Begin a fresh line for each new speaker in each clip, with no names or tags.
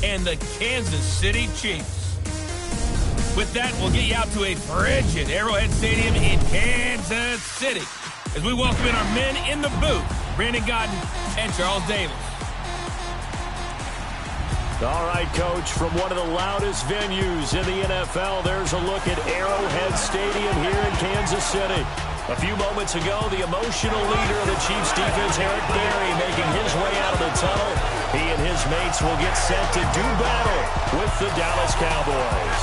and the Kansas City Chiefs. With that, we'll get you out to a frigid Arrowhead Stadium in Kansas City as we welcome in our men in the booth, Brandon Godden and Charles Davis.
All right, Coach, from one of the loudest venues in the NFL, there's a look at Arrowhead Stadium here in Kansas City. A few moments ago, the emotional leader of the Chiefs defense, Eric Berry, making his way out of the tunnel. He and his mates will get set to do battle with the Dallas Cowboys.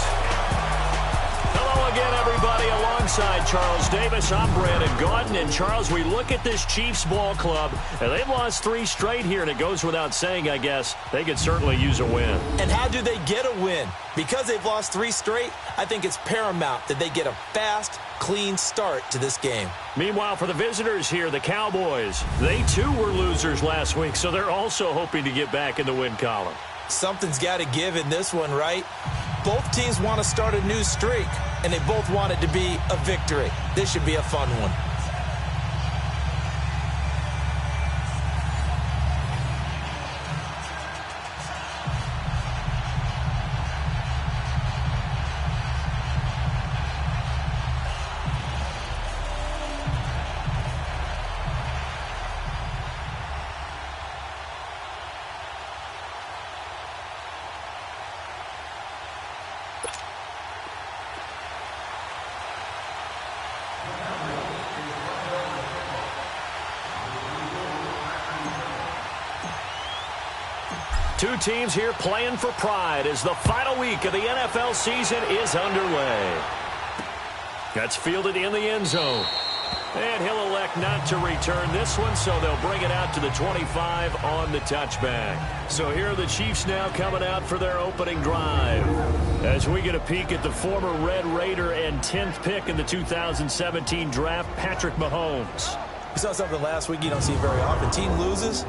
Hello again, everybody. Alongside Charles Davis, I'm Brandon Godden. And, Charles, we look at this Chiefs ball club, and they've lost 3 straight here, and it goes without saying, I guess, they could certainly use a win.
And how do they get a win? Because they've lost 3 straight, I think it's paramount that they get a fast, clean start to this game.
Meanwhile, for the visitors here, the Cowboys, they too were losers last week, so they're also hoping to get back in the win column.
Something's got to give in this one, right? Both teams want to start a new streak, and they both want it to be a victory. This should be a fun one.
Two teams here playing for pride as the final week of the NFL season is underway. That's fielded in the end zone. And he'll elect not to return this one, so they'll bring it out to the 25 on the touchback. So here are the Chiefs now coming out for their opening drive. As we get a peek at the former Red Raider and 10th pick in the 2017 draft, Patrick Mahomes.
We saw something last week you don't see very often. Team loses,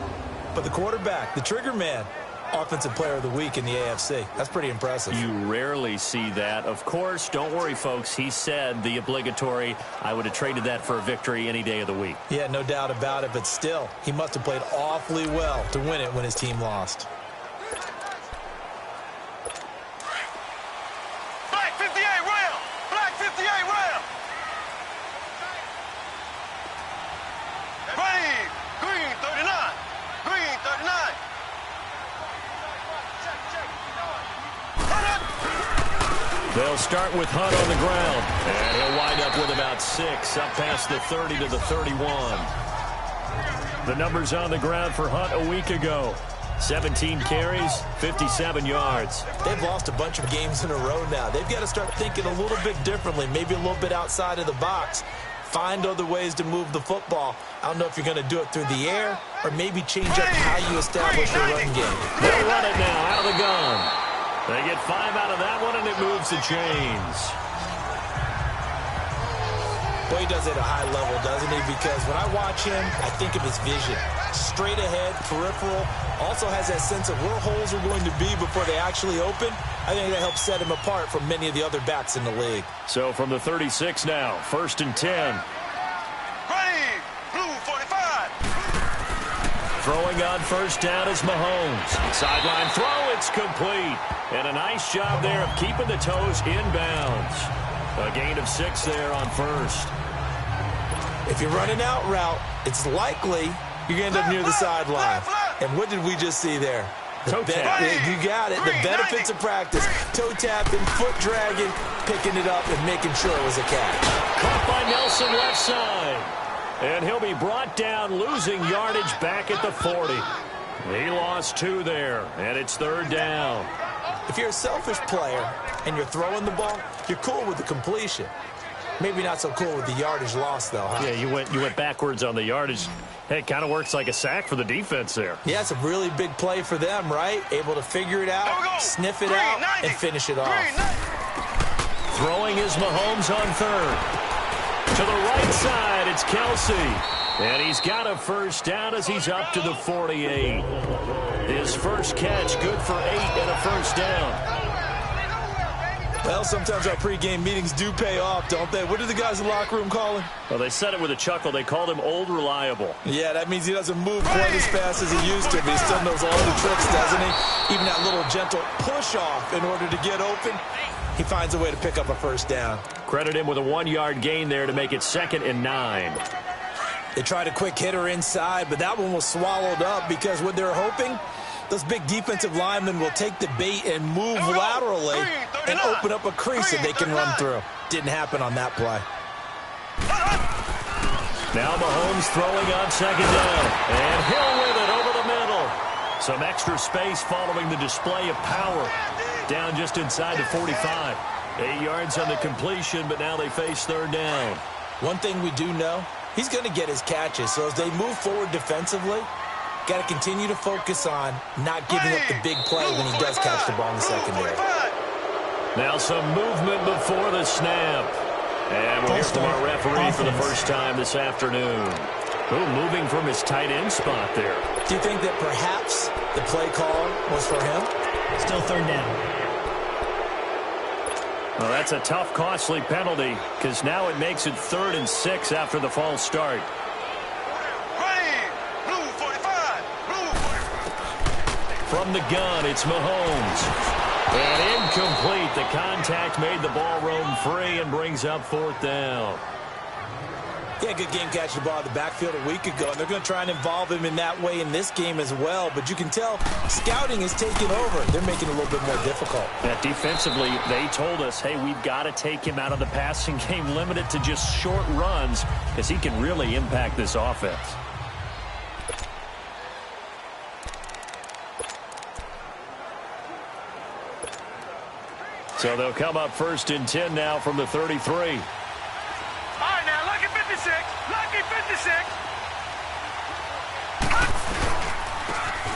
but the quarterback, the trigger man, Offensive Player of the Week in the AFC. That's pretty impressive.
You rarely see that. Of course, don't worry, folks. He said the obligatory, I would have traded that for a victory any day of the week.
Yeah, no doubt about it, but still, he must have played awfully well to win it when his team lost.
Black 58 round! Black 58 round! Green! Green 39! Green 39!
They'll start with Hunt on the ground. And he'll wind up with about 6, up past the 30 to the 31. The numbers on the ground for Hunt a week ago. 17 carries, 57 yards.
They've lost a bunch of games in a row now. They've got to start thinking a little bit differently, maybe a little bit outside of the box. Find other ways to move the football. I don't know if you're going to do it through the air or maybe change up how you establish your run game.
They'll run it now out of the gun. They get 5 out of that one, and it moves the chains.
Boy, he does it at a high level, doesn't he? Because when I watch him, I think of his vision. Straight ahead, peripheral. Also has that sense of where holes are going to be before they actually open. I think that helps set him apart from many of the other backs in the league.
So from the 36 now, 1st and 10.
Ready! Blue 45!
Throwing on first down is Mahomes. Sideline throw, it's complete. And a nice job there of keeping the toes inbounds. A gain of 6 there on first.
If you're running out route, it's likely you're going to end up near the sideline. And what did we just see there?
Toe tap.
You got it. The benefits of practice. Toe tapping, foot dragging, picking it up, and making sure it was a catch.
Caught by Nelson left side. And he'll be brought down, losing yardage back at the 40. He lost 2 there, and it's 3rd down.
If you're a selfish player and you're throwing the ball, you're cool with the completion. Maybe not so cool with the yardage loss, though, huh?
Yeah, you went backwards on the yardage. Hey, it kind of works like a sack for the defense there.
Yeah, it's a really big play for them, right? Able to figure it out, sniff it out, and finish it off.
Throwing is Mahomes on 3rd. To the right side, it's Kelsey. And he's got a first down as he's up to the 48. His first catch, good for 8 and a first down.
Well, sometimes our pregame meetings do pay off, don't they? What do the guys in the locker room call him?
Well, they said it with a chuckle. They called him Old Reliable.
Yeah, that means he doesn't move quite as fast as he used to, but he still knows all the tricks, doesn't he? Even that little gentle push-off in order to get open, he finds a way to pick up a first down.
Credit him with a 1-yard gain there to make it 2nd and 9.
They tried a quick hitter inside, but that one was swallowed up because what they're hoping, those big defensive linemen will take the bait and move laterally and open up a crease that they can run through. Didn't happen on that play.
Now Mahomes throwing on 2nd down. And Hill with it over the middle. Some extra space following the display of power. Down just inside the 45. 8 yards on the completion, but now they face 3rd down.
One thing we do know, he's going to get his catches. So as they move forward defensively, got to continue to focus on not giving up the big play when he does catch the ball in the secondary.
Now some movement before the snap. And we'll hear from our referee for the first time this afternoon. Oh, moving from his tight end spot there.
Do you think that perhaps the play call was for him?
Still 3rd down.
Well, that's a tough, costly penalty because now it makes it 3rd and 6 after the false start. From the gun, it's Mahomes. And incomplete. The contact made the ball roam free and brings up 4th down.
Yeah, good game catching the ball in the backfield a week ago, and they're going to try and involve him in that way in this game as well. But you can tell scouting is taking over. They're making it a little bit more difficult.
Yeah, defensively, they told us, hey, we've got to take him out of the passing game, limited to just short runs, because he can really impact this offense. So they'll come up 1st and 10 now from the 33.
All right, now, lucky 56. Lucky 56.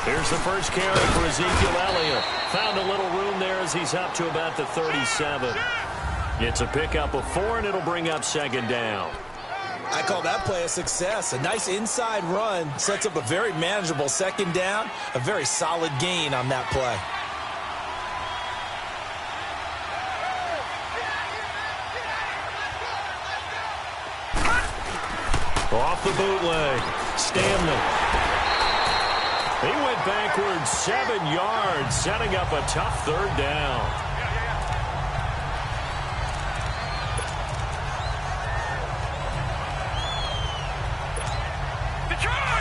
Here's the first carry for Ezekiel Elliott. Found a little room there as he's up to about the 37. It's a pickup of 4, and it'll bring up 2nd down.
I call that play a success. A nice inside run sets up a very manageable 2nd down. A very solid gain on that play.
Off the bootleg, Stanley. He went backwards 7 yards, setting up a tough 3rd down.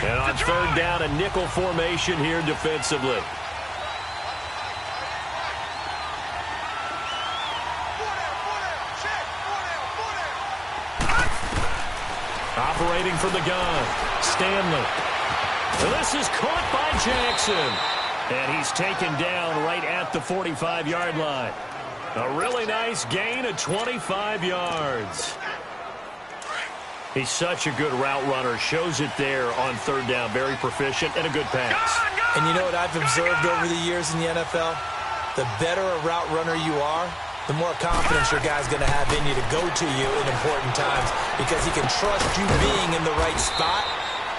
And on 3rd down, a nickel formation here defensively. Operating from the gun, Stanley. This is caught by Jackson. And he's taken down right at the 45-yard line. A really nice gain of 25 yards. He's such a good route runner. Shows it there on 3rd down. Very proficient and a good pass.
And you know what I've observed over the years in the NFL? The better a route runner you are, the more confidence your guy's going to have in you to go to you in important times because he can trust you being in the right spot,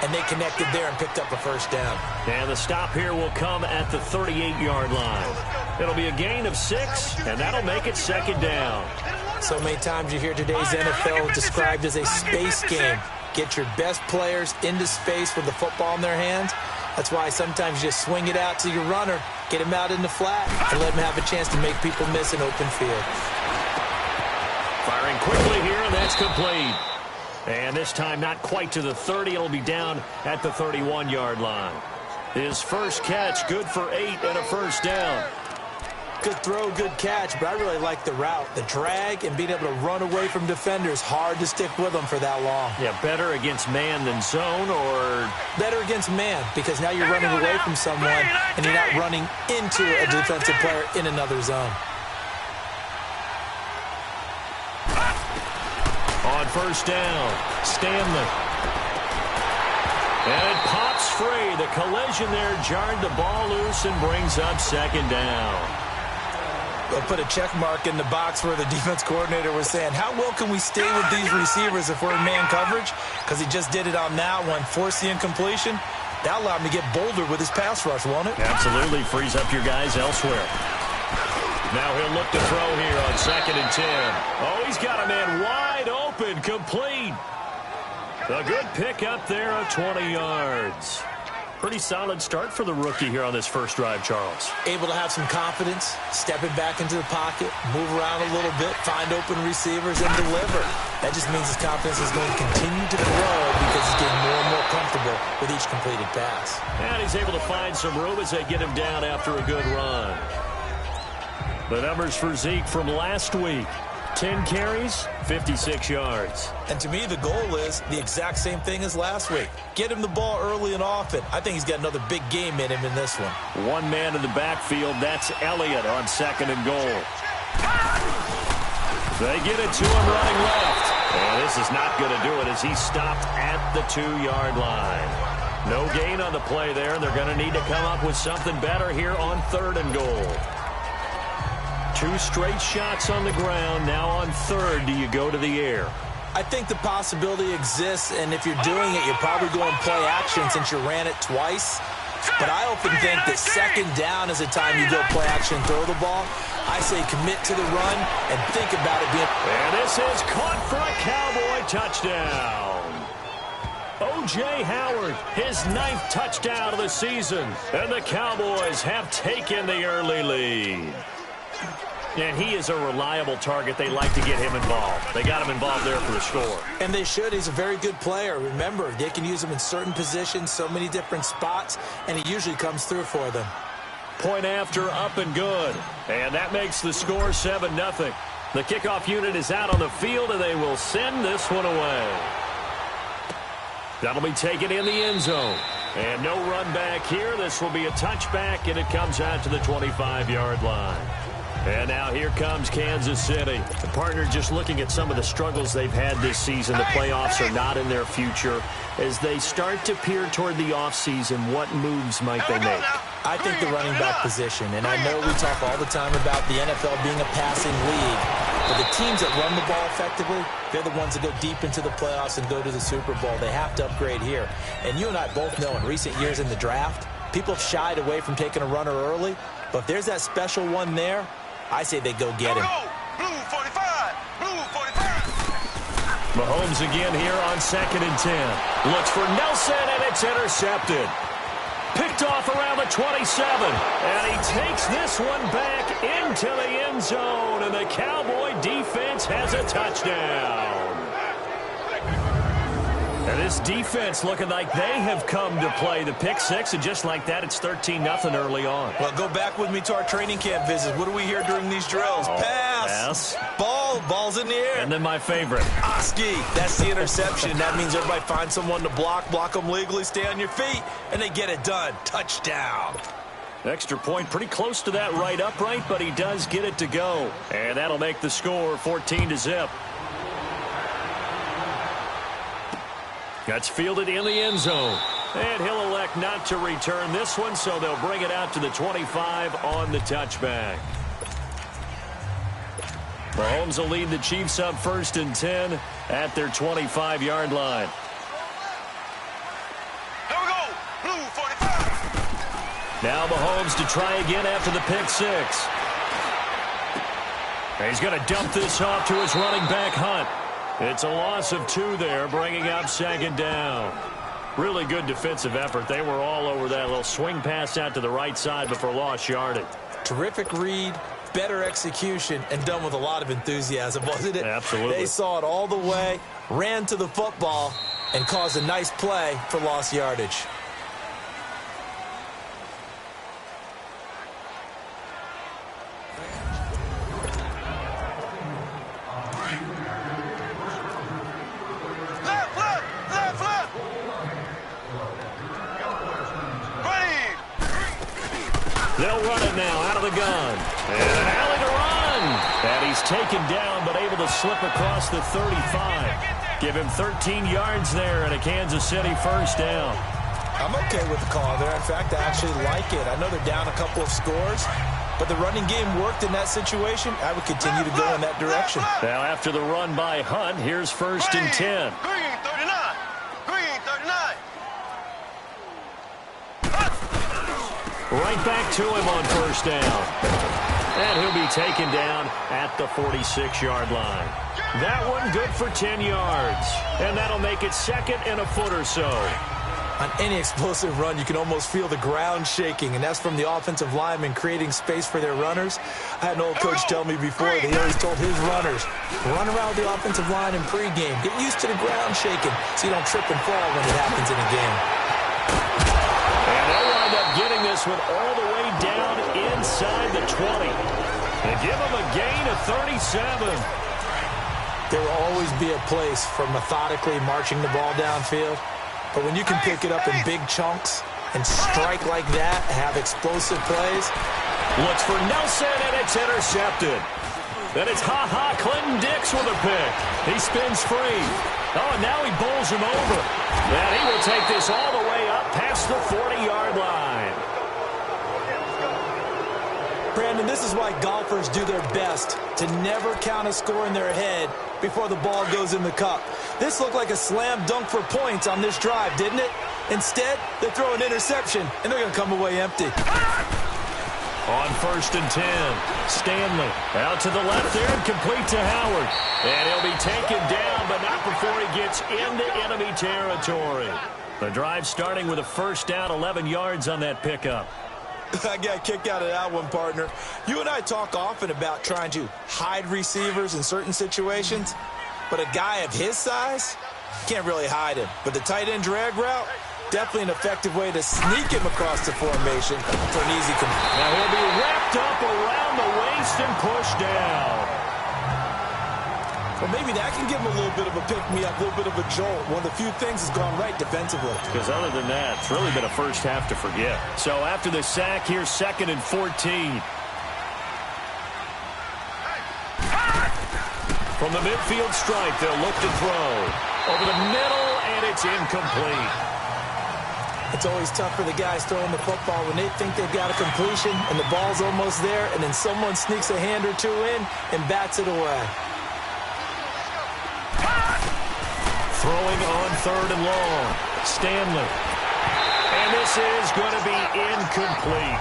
and they connected there and picked up a 1st down.
And the stop here will come at the 38-yard line. It'll be a gain of 6, and that'll make it 2nd down.
So many times you hear today's NFL described as a space game. Get your best players into space with the football in their hands. That's why sometimes you just swing it out to your runner, get him out in the flat, and let him have a chance to make people miss an open field.
Firing quickly here, and that's complete. And this time not quite to the 30. It'll be down at the 31-yard line. His first catch, good for 8 and a 1st down.
Good throw, good catch, but I really like the route. The drag and being able to run away from defenders, hard to stick with them for that long.
Yeah, better against man than zone, or?
Better against man, because now you're running away from someone and you're not running into a defensive player in another zone.
On 1st down, Stanley. And it pops free. The collision there jarred the ball loose and brings up 2nd down.
They'll put a check mark in the box where the defense coordinator was saying, how well can we stay with these receivers if we're in man coverage? Because he just did it on that one, forced the incompletion. That allowed him to get bolder with his pass rush, won't it?
Absolutely. Frees up your guys elsewhere. Now he'll look to throw here on 2nd and 10. Oh, he's got a man wide open, complete. A good pick up there of 20 yards. Pretty solid start for the rookie here on this first drive, Charles.
Able to have some confidence, stepping back into the pocket, move around a little bit, find open receivers, and deliver. That just means his confidence is going to continue to grow because he's getting more and more comfortable with each completed pass.
And he's able to find some room as they get him down after a good run. The numbers for Zeke from last week. 10 carries, 56 yards.
And to me, the goal is the exact same thing as last week. Get him the ball early and often. I think he's got another big game in him in this one.
One man in the backfield. That's Elliott on 2nd and goal. They get it to him running left. And this is not going to do it as he stopped at the 2-yard line. No gain on the play there. They're going to need to come up with something better here on 3rd and goal. 2 straight shots on the ground. Now on 3rd, do you go to the air?
I think the possibility exists, and if you're doing it, you're probably going play action since you ran it twice. But I often think that 2nd down is the time you go play action and throw the ball. I say commit to the run and think about it being...
And this is caught for a Cowboy touchdown. O.J. Howard, his 9th touchdown of the season. And the Cowboys have taken the early lead. And he is a reliable target. They like to get him involved. They got him involved there for the score.
And they should. He's a very good player. Remember, they can use him in certain positions, so many different spots, and he usually comes through for them.
Point after, up and good. And that makes the score 7-0. The kickoff unit is out on the field, and they will send this one away. That'll be taken in the end zone. And no run back here. This will be a touchback, and it comes out to the 25-yard line. And now here comes Kansas City. The partner just looking at some of the struggles they've had this season. The playoffs are not in their future. As they start to peer toward the offseason, what moves might they make?
I think the running back position, and I know we talk all the time about the NFL being a passing league, but the teams that run the ball effectively, they're the ones that go deep into the playoffs and go to the Super Bowl. They have to upgrade here. And you and I both know in recent years in the draft, people have shied away from taking a runner early, but if there's that special one there, I say they go get him.
Blue 45. Blue 45.
Mahomes again here on 2nd and 10. Looks for Nelson, and it's intercepted. Picked off around the 27. And he takes this one back into the end zone. And the Cowboy defense has a touchdown. And this defense looking like they have come to play. The pick six, and just like that, it's 13-0 early on.
Well, go back with me to our training camp visits. What do we hear during these drills? Pass. Ball's in the air.
And then my favorite.
Oski. That's the interception. That means everybody finds someone to block them legally, stay on your feet, and they get it done. Touchdown.
Extra point pretty close to that right upright, but he does get it to go. And that'll make the score 14-0. That's fielded in the end zone. And he'll elect not to return this one, so they'll bring it out to the 25 on the touchback. Mahomes will lead the Chiefs up 1st and 10 at their 25-yard line.
Here we go. Blue 45.
Now Mahomes to try again after the pick six. And he's going to dump this off to his running back, Hunt. It's a loss of 2 there, bringing up 2nd down. Really good defensive effort. They were all over that little swing pass out to the right side before lost yardage.
Terrific read, better execution, and done with a lot of enthusiasm, wasn't it?
Absolutely.
They saw it all the way, ran to the football, and caused a nice play for lost yardage.
They'll run it now out of the gun. And an alley to run. And he's taken down but able to slip across the 35. Give him 13 yards there and a Kansas City first down.
I'm okay with the call there. In fact, I actually like it. I know they're down a couple of scores, but the running game worked in that situation. I would continue to go in that direction.
Now after the run by Hunt, here's 1st and 10.
Green 39. Green 39.
Right back to him on 1st down. And he'll be taken down at the 46-yard line. That one good for 10 yards. And that'll make it second and a foot or so.
On any explosive run, you can almost feel the ground shaking, and that's from the offensive linemen creating space for their runners. I had an old coach tell me before that he always told his runners, run around the offensive line in pregame. Get used to the ground shaking so you don't trip and fall when it happens in a game.
And they'll wind up getting this one all the way down inside the 20. And give them a gain of 37.
There will always be a place for methodically marching the ball downfield. But when you can pick it up in big chunks and strike like that, have explosive plays.
Looks for Nelson, and it's intercepted. Then it's Clinton Dix with a pick. He spins free. Oh, and now he bowls him over. And he will take this all the way up past the 40-yard line.
Brandon, this is why golfers do their best to never count a score in their head before the ball goes in the cup. This looked like a slam dunk for points on this drive, didn't it? Instead, they throw an interception, and they're going to come away empty.
On 1st and 10, Stanley out to the left there and complete to Howard. And he'll be taken down, but not before he gets into enemy territory. The drive starting with a first down, 11 yards on that pickup.
I got a kick out of that one, partner. You and I talk often about trying to hide receivers in certain situations, but a guy of his size can't really hide him. But the tight end drag route, definitely an effective way to sneak him across the formation for an easy complete.
Now he'll be wrapped up around the waist and pushed down.
Well, maybe that can give him a little bit of a pick-me-up, a little bit of a jolt. One of the few things has gone right defensively.
Because other than that, it's really been a first half to forget. So after the sack, here's 2nd and 14. From the midfield stripe, they'll look to throw. Over the middle, and it's incomplete.
It's always tough for the guys throwing the football when they think they've got a completion and the ball's almost there, and then someone sneaks a hand or two in and bats it away.
Throwing on 3rd and long. Stanley. And this is going to be incomplete.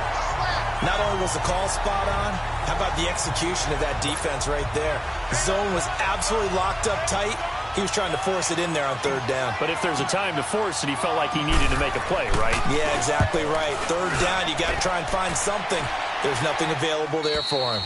Not only was the call spot on, how about the execution of that defense right there? The zone was absolutely locked up tight. He was trying to force it in there on 3rd down.
But if there's a time to force it, he felt like he needed to make a play, right?
Yeah, exactly right. 3rd down, you got to try and find something. There's nothing available there for him.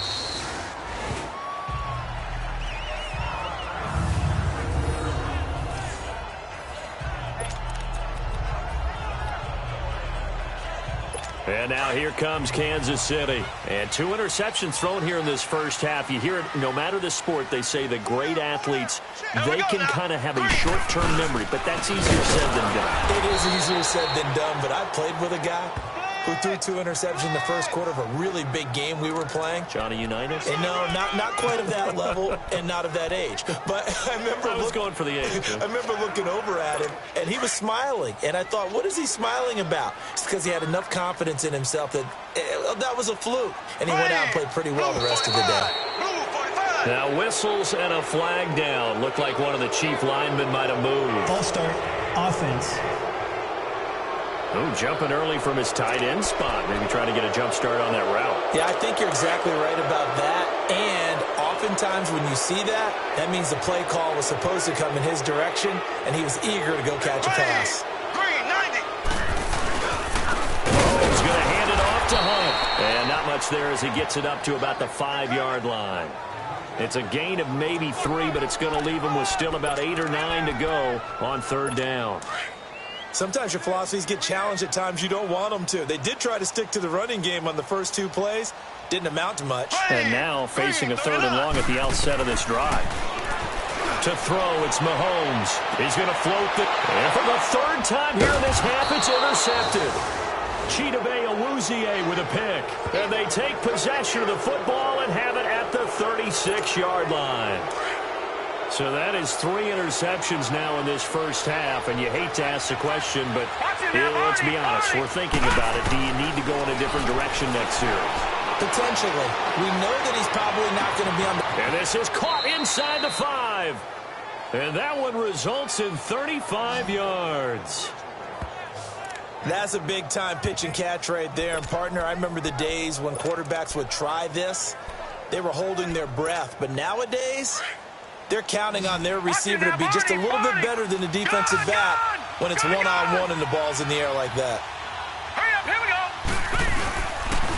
And now here comes Kansas City. And 2 interceptions thrown here in this first half. You hear it, no matter the sport, they say the great athletes, they can kind of have a short-term memory, but that's easier said than done.
It is easier said than done, but I played with a guy who threw 2 interceptions in the first quarter of a really big game we were playing.
Johnny Unitas?
And no, not quite of that level and not of that age. But I remember
going for the age.
I remember looking over at him, and he was smiling. And I thought, what is he smiling about? It's because he had enough confidence in himself that that was a fluke. And he went out and played pretty well the rest of the day.
Now whistles and a flag down. Looked like one of the chief linemen might have moved.
False start, offense.
Oh, jumping early from his tight end spot. Maybe trying to get a jump start on that route.
Yeah, I think you're exactly right about that. And oftentimes when you see that, that means the play call was supposed to come in his direction, and he was eager to go catch a pass.
Green, 90.
Oh, he's going to hand it off to Hunt. And not much there as he gets it up to about the 5-yard line. It's a gain of maybe 3, but it's going to leave him with still about 8 or 9 to go on 3rd down.
Sometimes your philosophies get challenged at times you don't want them to. They did try to stick to the running game on the first 2 plays. Didn't amount to much.
And now facing a 3rd and long at the outset of this drive. To throw, it's Mahomes. He's going to float the... And for the 3rd time here in this half, it's intercepted. Chidobe Awuzie with a pick. And they take possession of the football and have it at the 36-yard line. So that is 3 interceptions now in this first half, and you hate to ask the question, but let's be honest, we're thinking about it. Do you need to go in a different direction next series?
Potentially. We know that he's probably not going to be on the...
And this is caught inside the 5. And that one results in 35 yards.
That's a big-time pitch and catch right there. And, partner, I remember the days when quarterbacks would try this. They were holding their breath. But nowadays, they're counting on their receiver to be just a little bit better than the defensive back when it's one-on-one and the ball's in the air like that.
Hurry up, here we go.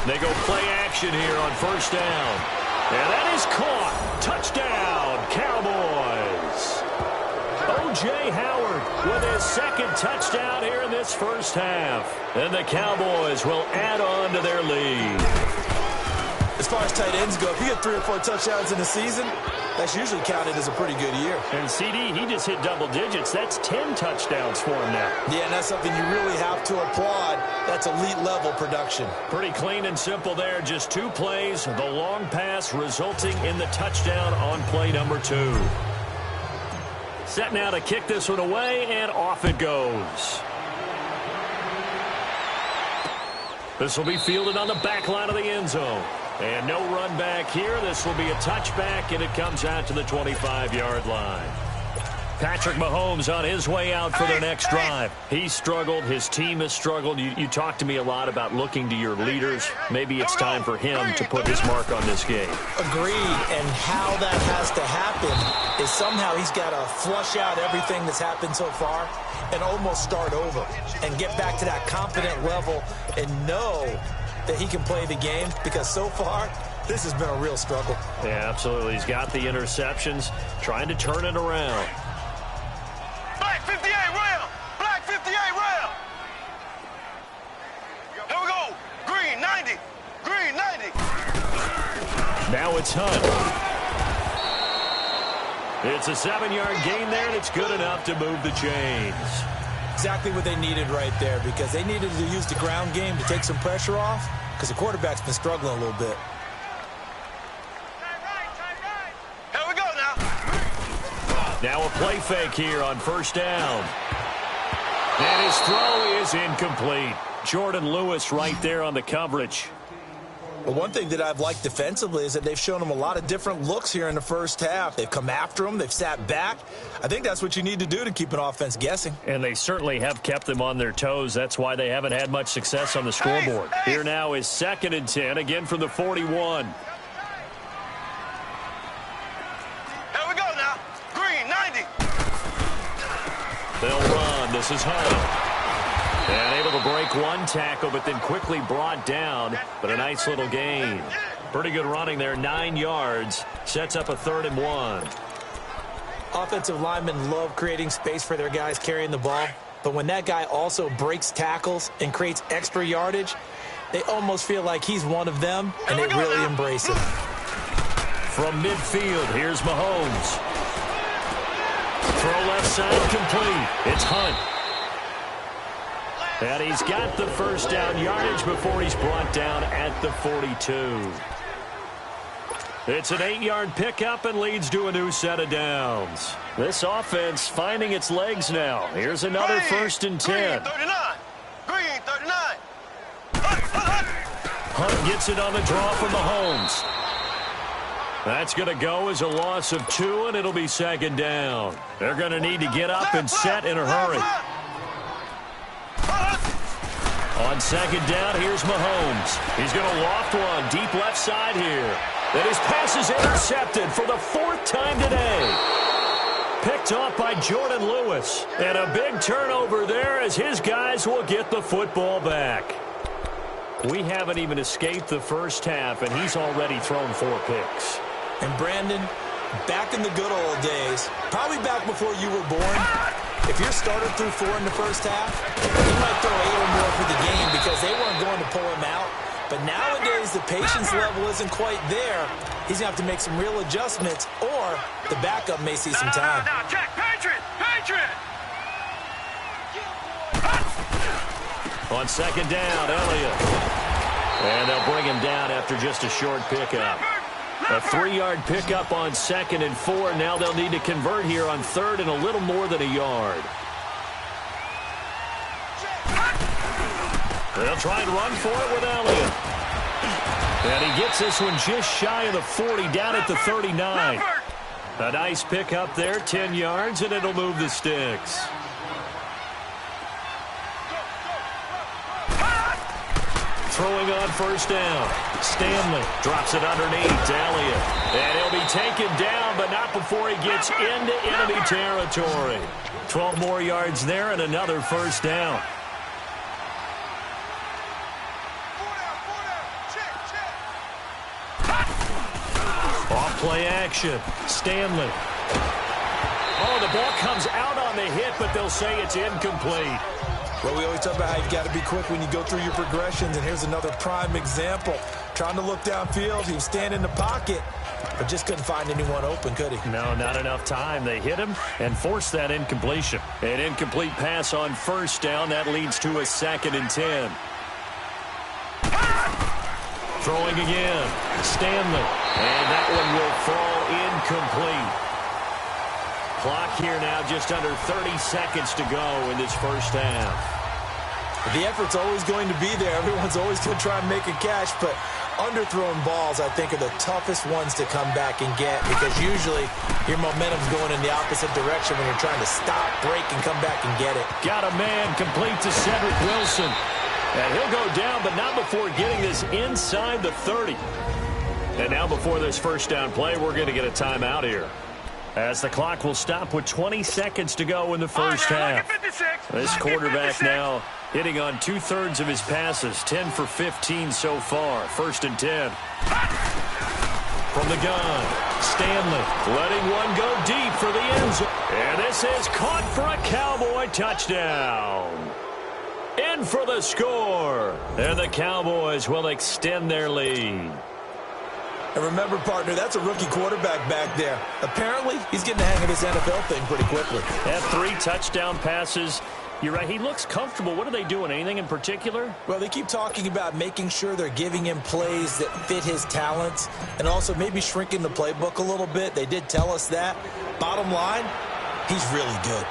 They go play action here on first down. And that is caught. Touchdown, Cowboys. O.J. Howard with his second touchdown here in this first half. And the Cowboys will add on to their lead.
As far as tight ends go, if you get 3 or 4 touchdowns in a season, that's usually counted as a pretty good year.
And CD, he just hit double digits. That's 10 touchdowns for him now.
Yeah, and that's something you really have to applaud. That's elite-level production.
Pretty clean and simple there. Just 2 plays. The long pass resulting in the touchdown on play number 2. Set now to kick this one away, and off it goes. This will be fielded on the back line of the end zone. And no run back here. This will be a touchback, and it comes out to the 25-yard line. Patrick Mahomes on his way out for their next drive. He struggled. His team has struggled. You talked to me a lot about looking to your leaders. Maybe it's time for him to put his mark on this game.
Agreed. And how that has to happen is somehow he's got to flush out everything that's happened so far and almost start over and get back to that confident level and know that he can play the game, because so far this has been a real struggle.
Yeah, absolutely. He's got the interceptions, trying to turn it around.
Black 58 rail. Black 58 rail. Here we go. Green 90. Green 90.
Now it's Hunt. It's a 7-yard gain there, and it's good enough to move the chains.
Exactly what they needed right there, because they needed to use the ground game to take some pressure off, because the quarterback's been struggling a little bit.
Here we go now.
Now a play fake here on first down. And his throw is incomplete. Jordan Lewis right there on the coverage.
But one thing that I've liked defensively is that they've shown him a lot of different looks here in the first half. They've come after him. They've sat back. I think that's what you need to do to keep an offense guessing.
And they certainly have kept them on their toes. That's why they haven't had much success on the scoreboard. Here now is 2nd and 10, again from the 41.
Here we go now. Green 90.
They'll run. This is Hunt. And able to break one tackle, but then quickly brought down. But a nice little gain. Pretty good running there, 9 yards. Sets up a 3rd and 1.
Offensive linemen love creating space for their guys carrying the ball. But when that guy also breaks tackles and creates extra yardage, they almost feel like he's one of them, and they really embrace it.
From midfield, here's Mahomes. Throw left side complete. It's Hunt. And he's got the first down yardage before he's brought down at the 42. It's an 8-yard pickup and leads to a new set of downs. This offense finding its legs now. Here's another 1st and 10.
Green 39. Green 39.
Hunt gets it on the draw from Mahomes. That's going to go as a loss of 2, and it'll be 2nd down. They're going to need to get up and set in a hurry. On 2nd down, here's Mahomes. He's going to loft one deep left side here. And his pass is intercepted for the 4th time today. Picked off by Jordan Lewis. And a big turnover there as his guys will get the football back. We haven't even escaped the first half, and he's already thrown 4 picks.
And Brandon, back in the good old days, probably back before you were born, if you're starter through 4 in the first half, he might throw 8 or more for the game because they weren't going to pull him out. But nowadays, the patience level isn't quite there. He's going to have to make some real adjustments, or the backup may see some time.
Now, check. Patriot. Patriot.
On 2nd down, Elliott. And they'll bring him down after just a short pickup. A 3-yard pickup on 2nd and 4. Now they'll need to convert here on 3rd and a little more than a yard. They'll try and run for it with Elliott. And he gets this one just shy of the 40, down at the 39. A nice pickup there, 10 yards, and it'll move the sticks. throwing on first down. Stanley drops it underneath to Elliott. And he'll be taken down, but not before he gets into enemy territory. 12 more yards there and another first down. Off play action. Stanley. Oh, the ball comes out on the hit, but they'll say it's incomplete.
Well, we always talk about how you've got to be quick when you go through your progressions, and here's another prime example. Trying to look downfield, he was standing in the pocket, but just couldn't find anyone open, could he?
No, not enough time. They hit him and forced that incompletion. An incomplete pass on first down. That leads to a 2nd and 10. Throwing again. Stanley. And that one will fall incomplete. Clock here now just under 30 seconds to go in this first half.
The effort's always going to be there. Everyone's always going to try and make a catch, but underthrown balls, I think, are the toughest ones to come back and get because usually your momentum's going in the opposite direction when you're trying to stop, break, and come back and get it.
Got a man complete to Cedric Wilson. And he'll go down, but not before getting this inside the 30. And now before this first down play, we're going to get a timeout here, as the clock will stop with 20 seconds to go in the first half. This quarterback now hitting on 2/3 of his passes, 10 for 15 so far. 1st and 10. From the gun, Stanley letting one go deep for the end zone. And this is caught for a Cowboy touchdown. In for the score. And the Cowboys will extend their lead.
And remember, partner, that's a rookie quarterback back there. Apparently, he's getting the hang of this NFL thing pretty quickly.
Had 3 touchdown passes. You're right, he looks comfortable. What are they doing? Anything in particular?
Well, they keep talking about making sure they're giving him plays that fit his talents and also maybe shrinking the playbook a little bit. They did tell us that. Bottom line, he's really good.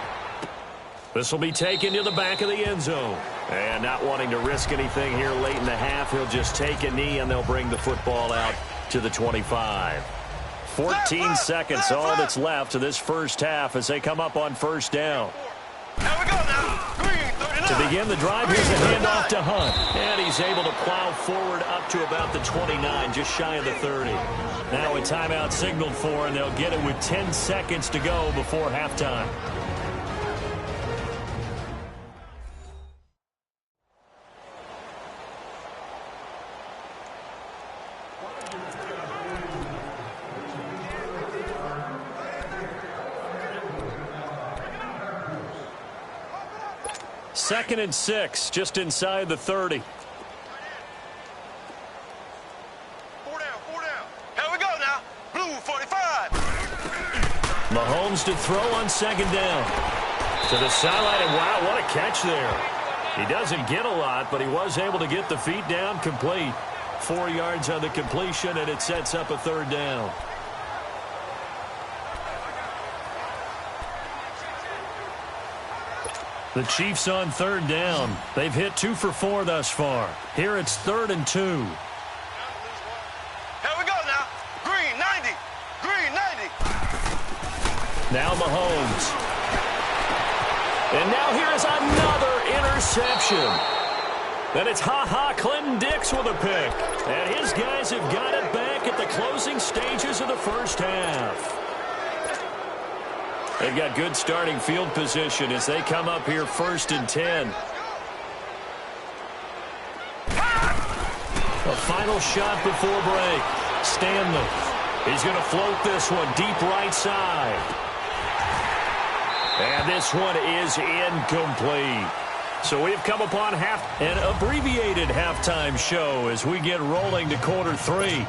This will be taken to the back of the end zone. And not wanting to risk anything here late in the half, he'll just take a knee and they'll bring the football out to the 25. 14 seconds, all that's left to this first half as they come up on first down.
Here we go now. Green, 39.
To begin the drive, here's a handoff to Hunt. And he's able to plow forward up to about the 29, just shy of the 30. Now a timeout signaled for, and they'll get it with 10 seconds to go before halftime. Second and 6, just inside the 30.
4 down, 4 down. Here we go now. Blue 45.
Mahomes to throw on second down. To the sideline, and wow, what a catch there. He doesn't get a lot, but he was able to get the feet down complete. 4 yards on the completion, and it sets up a 3rd down. The Chiefs on 3rd down. They've hit 2 for 4 thus far. Here it's 3rd and 2.
Here we go now. Green 90. Green 90.
Now Mahomes. And now here's another interception. And it's Clinton Dix with a pick. And his guys have got it back at the closing stages of the first half. They've got good starting field position as they come up here 1st and 10. A final shot before break. Stanley. He's going to float this one deep right side. And this one is incomplete. So we've come upon an abbreviated halftime show as we get rolling to quarter 3.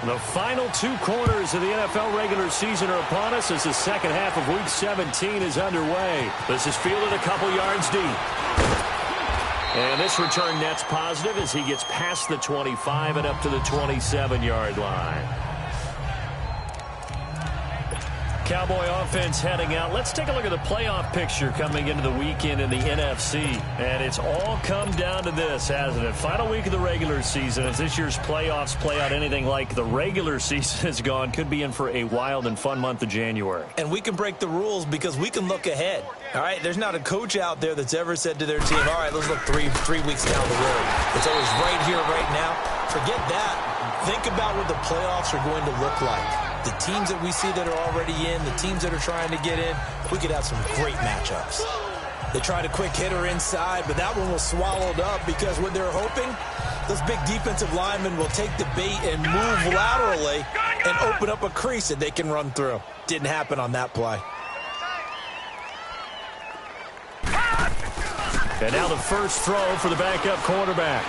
The final 2 quarters of the NFL regular season are upon us as the second half of Week 17 is underway. This is fielded a couple yards deep. And this return net's positive as he gets past the 25 and up to the 27-yard line. Cowboy offense heading out. Let's take a look at the playoff picture coming into the weekend in the NFC. And it's all come down to this, hasn't it? Final week of the regular season. As this year's playoffs play out anything like the regular season has gone, could be in for a wild and fun month of January.
And we can break the rules because we can look ahead. All right, there's not a coach out there that's ever said to their team, all right, let's look three weeks down the road. It's always right here, right now. Forget that. Think about what the playoffs are going to look like. The teams that we see that are already in, the teams that are trying to get in, we could have some great matchups. They tried a quick hitter inside, but that one was swallowed up because what they're hoping, those big defensive linemen will take the bait and move laterally and open up a crease that they can run through. Didn't happen on that play.
And now the first throw for the backup quarterback.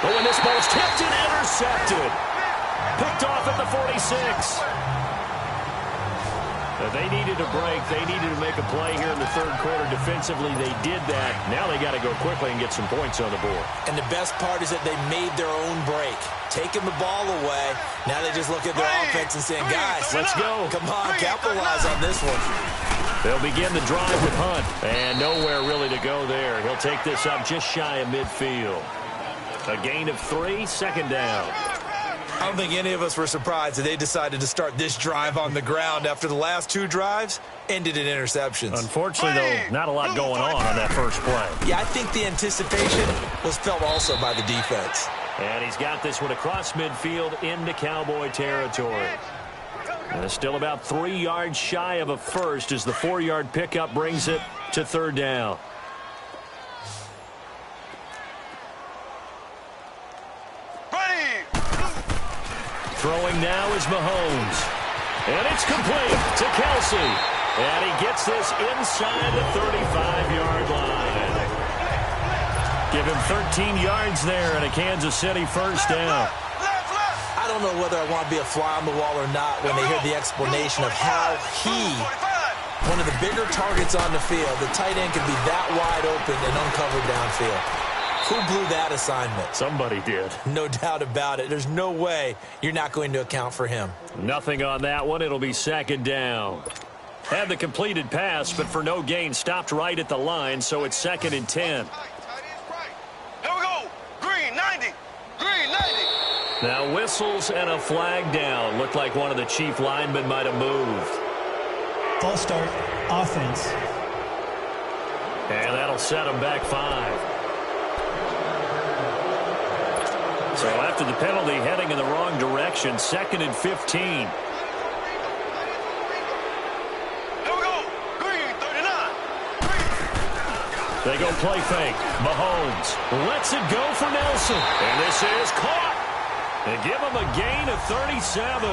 But when this ball's tipped and intercepted. Picked off at the 46. They needed a break. They needed to make a play here in the third quarter. Defensively, they did that. Now they got to go quickly and get some points on the board. And
the best part is that they made their own break. Taking the ball away. Now they just look at their offense and saying, guys,
let's go.
Come on, capitalize on this one.
They'll begin the drive with Hunt. And nowhere really to go there. He'll take this up just shy of midfield. A gain of 3, second down.
I don't think any of us were surprised that they decided to start this drive on the ground after the last 2 drives ended in interceptions.
Unfortunately, though, not a lot going on that first play.
Yeah, I think the anticipation was felt also by the defense.
And he's got this one across midfield into Cowboy territory. And it's still about 3 yards shy of a first as the 4-yard pickup brings it to third down. Throwing now is Mahomes. And it's complete to Kelsey. And he gets this inside the 35-yard line. Give him 13 yards there and a Kansas City first down.
I don't know whether I want to be a fly on the wall or not when they hear the explanation of how he, one of the bigger targets on the field, the tight end can be that wide open and uncovered downfield. Who blew that assignment?
Somebody did.
No doubt about it. There's no way you're not going to account for him.
Nothing on that one. It'll be second down. Had the completed pass, but for no gain, stopped right at the line, so it's 2nd and 10.
Here we go. Green 90. Green 90.
Now whistles and a flag down. Looked like one of the chief linemen might have moved.
False start, offense.
And that'll set him back 5. So after the penalty, heading in the wrong direction, 2nd and 15.
Here we go. Green 39.
They go play fake. Mahomes lets it go for Nelson. And this is caught. They give him a gain of 37.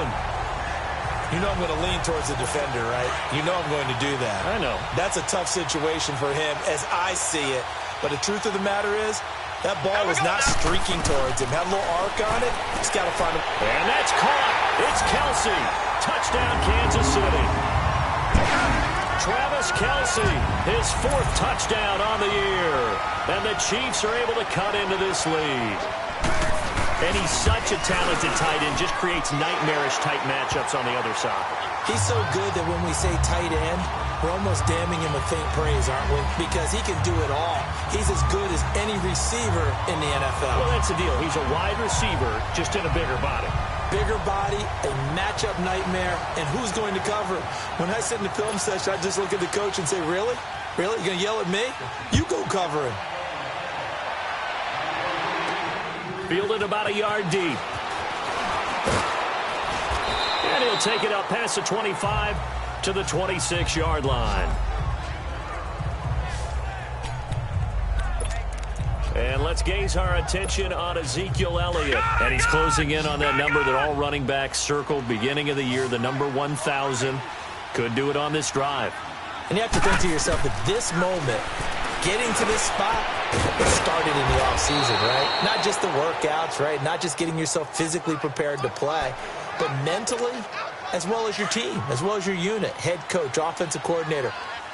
You know I'm going to lean towards the defender, right? You know I'm going to do that.
I know.
That's a tough situation for him as I see it. But the truth of the matter is, that ball was not streaking towards him. Had a little arc on it. Just got to find him.
And that's caught. It's Kelsey. Touchdown, Kansas City. Travis Kelsey, his 4th touchdown on the year. And the Chiefs are able to cut into this lead. And he's such a talented tight end. Just creates nightmarish-type matchups on the other side.
He's so good that when we say tight end, we're almost damning him with faint praise, aren't we? Because he can do it all. He's as good as any receiver in the NFL.
Well, that's the deal. He's a wide receiver, just in a bigger body.
Bigger body, a matchup nightmare, and who's going to cover him? When I sit in the film session, I just look at the coach and say, really? Really? You're going to yell at me? You go cover him.
Fielded about a yard deep. And he'll take it up past the 25 to the 26-yard line. And let's gaze our attention on Ezekiel Elliott. And he's closing in on that number that all running backs circled beginning of the year, the number 1,000. Could do it on this drive.
And you have to think to yourself, at this moment, getting to this spot, it started in the offseason, right? Not just the workouts, right? Not just getting yourself physically prepared to play, but mentally, as well as your team, as well as your unit, head coach, offensive coordinator.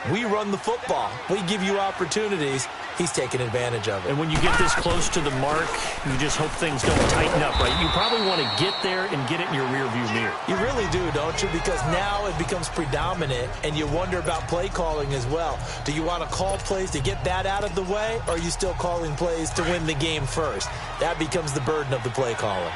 We run the football. We give you opportunities. He's taking advantage of it.
And when you get this close to the mark, you just hope things don't tighten up, right? You probably want to get there and get it in your rearview mirror.
You really do, don't you? Because now it becomes predominant, and you wonder about play calling as well. Do you want to call plays to get that out of the way, or are you still calling plays to win the game first? That becomes the burden of the play caller.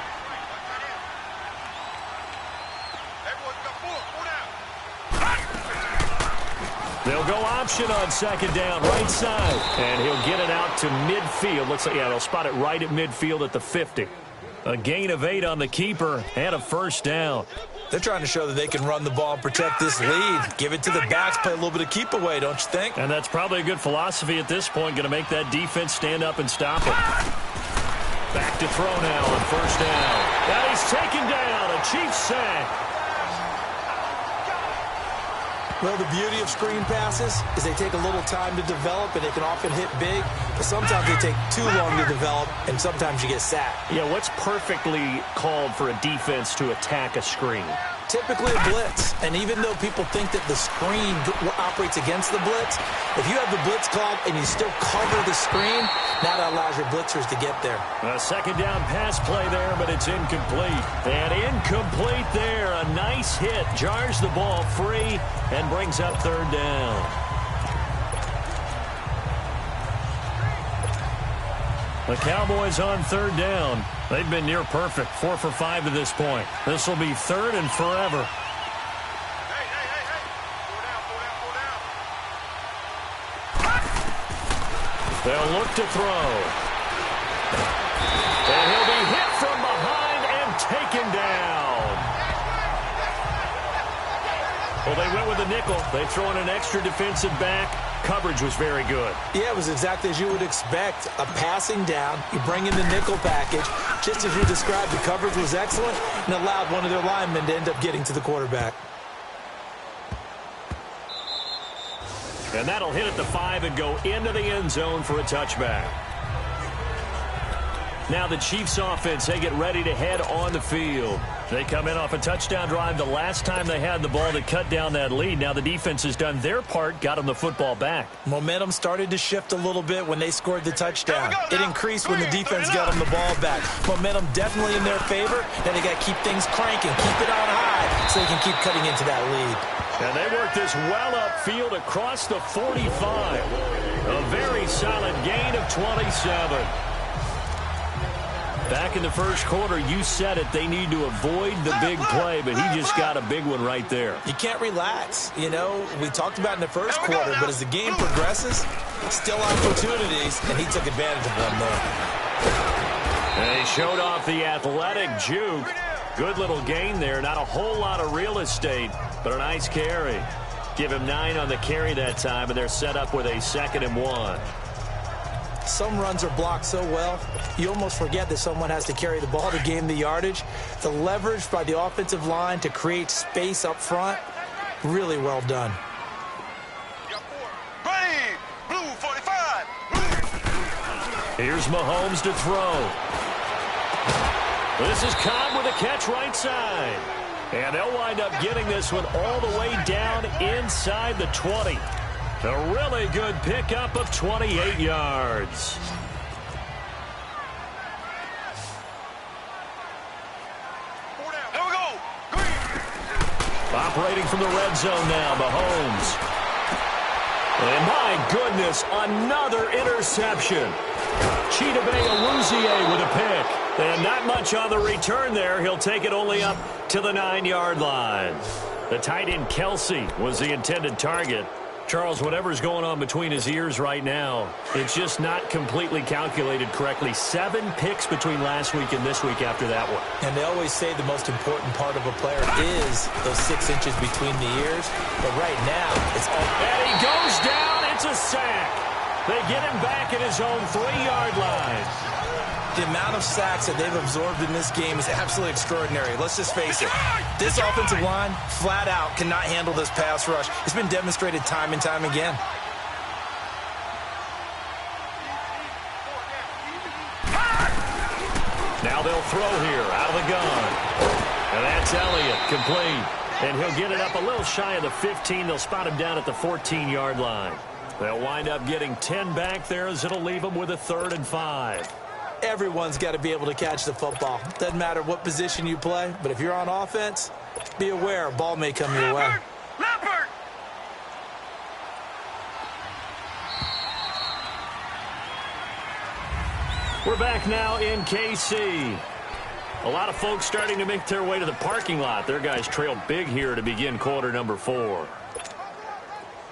They'll go option on second down, right side. And he'll get it out to midfield. Looks like, yeah, they'll spot it right at midfield at the 50. A gain of 8 on the keeper and a first down.
They're trying to show that they can run the ball and protect this lead. Give it to the backs, play a little bit of keep away, don't you think?
And that's probably a good philosophy at this point. Going to make that defense stand up and stop it. Back to throw now on first down. And he's taken down. A Chiefs sack.
Well, the beauty of screen passes is they take a little time to develop, and they can often hit big, but sometimes they take too long to develop, and sometimes you get sacked.
Yeah, what's perfectly called for a defense to attack a screen?
Typically a blitz, and even though people think that the screen operates against the blitz, if you have the blitz called and you still cover the screen, now that allows your blitzers to get there.
A second down pass play there, but it's incomplete. And incomplete there. A nice hit. Jars the ball free and brings up third down. The Cowboys on third down. They've been near perfect, 4 for 5 to this point. This will be third and forever. They'll look to throw. And he'll be hit from behind and taken down. Well, they went with a nickel. They throw in an extra defensive back. Coverage was very good.
Yeah, it was exactly as you would expect. A passing down, you bring in the nickel package. Just as you described, the coverage was excellent and allowed one of their linemen to end up getting to the quarterback.
And that'll hit at the 5 and go into the end zone for a touchback. Now the Chiefs offense, they get ready to head on the field. They come in off a touchdown drive the last time they had the ball to cut down that lead. Now the defense has done their part, got them the football back.
Momentum started to shift a little bit when they scored the touchdown. It increased when the defense got them the ball back. Momentum definitely in their favor. Now they got to keep things cranking, keep it on high so they can keep cutting into that lead.
And they work this well upfield across the 45. A very solid gain of 27. Back in the first quarter, you said it, they need to avoid the big play, but he just got a big one right there.
You can't relax. You know, we talked about in the first quarter, but as the game progresses, still opportunities, and he took advantage of one there.
And he showed off the athletic juke. Good little gain there. Not a whole lot of real estate, but a nice carry. Give him 9 on the carry that time, and they're set up with a 2nd and 1.
Some runs are blocked so well, you almost forget that someone has to carry the ball to gain the yardage. The leverage by the offensive line to create space up front, really well done.
Blue 45.
Here's Mahomes to throw. This is Cobb with a catch right side. And they'll wind up getting this one all the way down inside the 20. A really good pickup of 28 yards.
There we go. Green.
Operating from the red zone now, Mahomes. And my goodness, another interception. Chidobe Awuzie with a pick. And not much on the return there. He'll take it only up to the 9-yard line. The tight end Kelsey was the intended target. Charles, whatever's going on between his ears right now, it's just not completely calculated correctly. 7 picks between last week and this week after that one.
And they always say the most important part of a player is those 6 inches between the ears. But right now, it's all...
And he goes down. It's a sack. They get him back at his own 3-yard line.
The amount of sacks that they've absorbed in this game is absolutely extraordinary. Let's just face it. This offensive line, flat out, cannot handle this pass rush. It's been demonstrated time and time again.
Now they'll throw here out of the gun. And that's Elliott, complete. And he'll get it up a little shy of the 15. They'll spot him down at the 14-yard line. They'll wind up getting 10 back there as it'll leave them with a 3rd and 5.
Everyone's got to be able to catch the football. Doesn't matter what position you play, but if you're on offense, be aware a ball may come your way.
Leopard!
We're back now in KC. A lot of folks starting to make their way to the parking lot. Their guys trail big here to begin quarter number 4.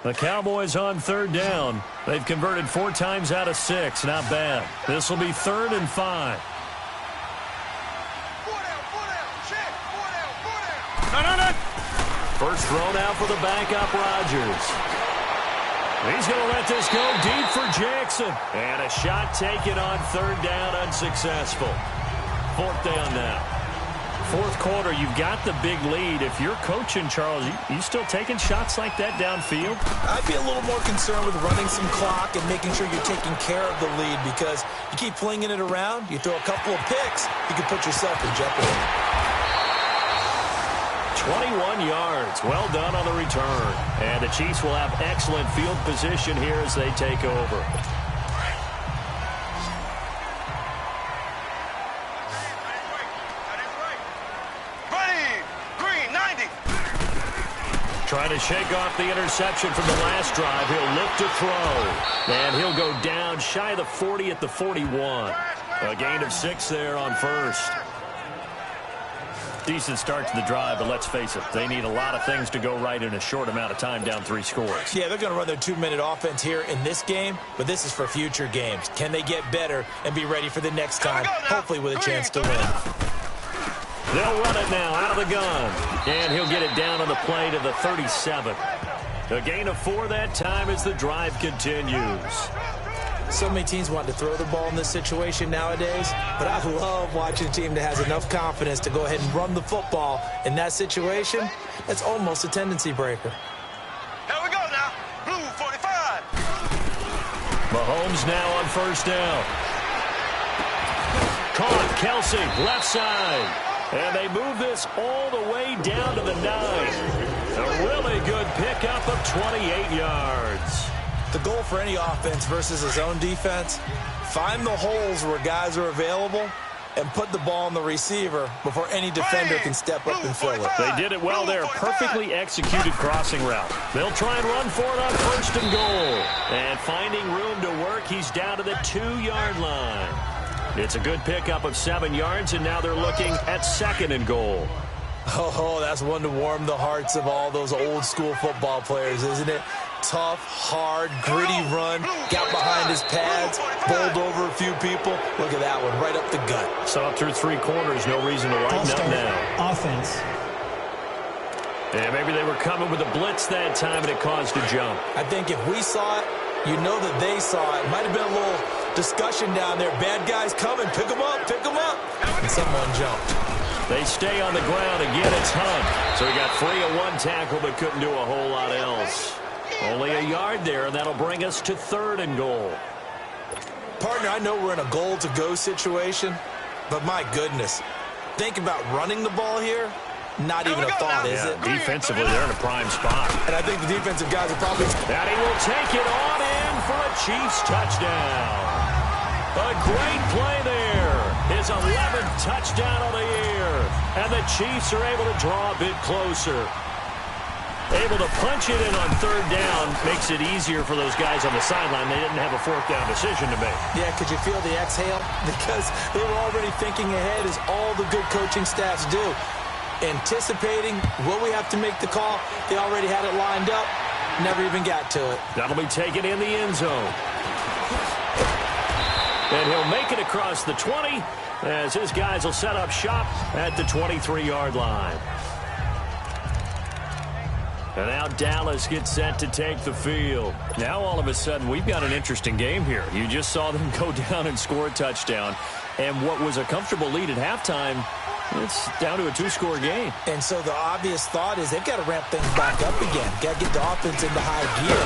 The Cowboys on 3rd down. They've converted 4 times out of 6. Not bad. This will be 3rd and 5. First thrown out for the backup, Rodgers. He's going to let this go deep for Jackson. And a shot taken on 3rd down, unsuccessful. 4th down now. 4th quarter, you've got the big lead. If you're coaching, Charles, you still taking shots like that downfield?
I'd be a little more concerned with running some clock and making sure you're taking care of the lead, because you keep flinging it around, you throw a couple of picks, you can put yourself in jeopardy.
21 yards. Well done on the return. And the Chiefs will have excellent field position here as they take over. Trying to shake off the interception from the last drive. He'll look to throw. And he'll go down shy of the 40 at the 41. A gain of 6 there on 1st. Decent start to the drive, but let's face it, they need a lot of things to go right in a short amount of time, down 3 scores.
Yeah, they're going to run their 2-minute offense here in this game, but this is for future games. Can they get better and be ready for the next time, hopefully with a chance to win?
They'll run it now out of the gun. And he'll get it down on the play to the 37. A gain of 4 that time as the drive continues.
So many teams want to throw the ball in this situation nowadays, but I love watching a team that has enough confidence to go ahead and run the football in that situation. That's almost a tendency breaker.
Here we go now. Blue 45.
Mahomes now on 1st down. Caught Kelsey, left side. And they move this all the way down to the 9. A really good pickup of 28 yards.
The goal for any offense versus his own defense, find the holes where guys are available and put the ball on the receiver before any defender can step up and fill it.
They did it well there. Perfectly executed crossing route. They'll try and run for it on 1st and goal. And finding room to work, he's down to the 2-yard line. It's a good pickup of 7 yards, and now they're looking at 2nd and goal.
Oh, that's one to warm the hearts of all those old-school football players, isn't it? Tough, hard, gritty run, got behind his pads, bowled over a few people. Look at that one, right up the gut.
So up through 3 quarters, no reason to lighten up now.
Offense.
Yeah, maybe they were coming with a blitz that time, and it caused a jump.
I think if we saw it, you know that they saw it. Might have been a little discussion down there. Bad guys coming, pick them up, and someone jumped.
They stay on the ground. Again, it's Hunt. So he got free of 1 tackle, but couldn't do a whole lot else. Only a yard there, and that'll bring us to 3rd and goal.
Partner, I know we're in a goal-to-go situation, but my goodness, think about running the ball here. Not even a thought, is it?
Defensively, they're in a prime spot.
And I think the defensive guys are probably...
And he will take it on in for a Chiefs touchdown. A great play there. His 11th touchdown of the year. And the Chiefs are able to draw a bit closer. Able to punch it in on 3rd down makes it easier for those guys on the sideline. They didn't have a 4th down decision to make.
Yeah, could you feel the exhale? Because they were already thinking ahead, as all the good coaching staffs do. Anticipating, will we have to make the call? They already had it lined up. Never even got to it.
That'll be taken in the end zone. And he'll make it across the 20 as his guys will set up shop at the 23-yard line. And now Dallas gets set to take the field. Now all of a sudden we've got an interesting game here. You just saw them go down and score a touchdown. And what was a comfortable lead at halftime, it's down to a 2-score game.
And so the obvious thought is they've got to ramp things back up again. Got to get the offense into high gear.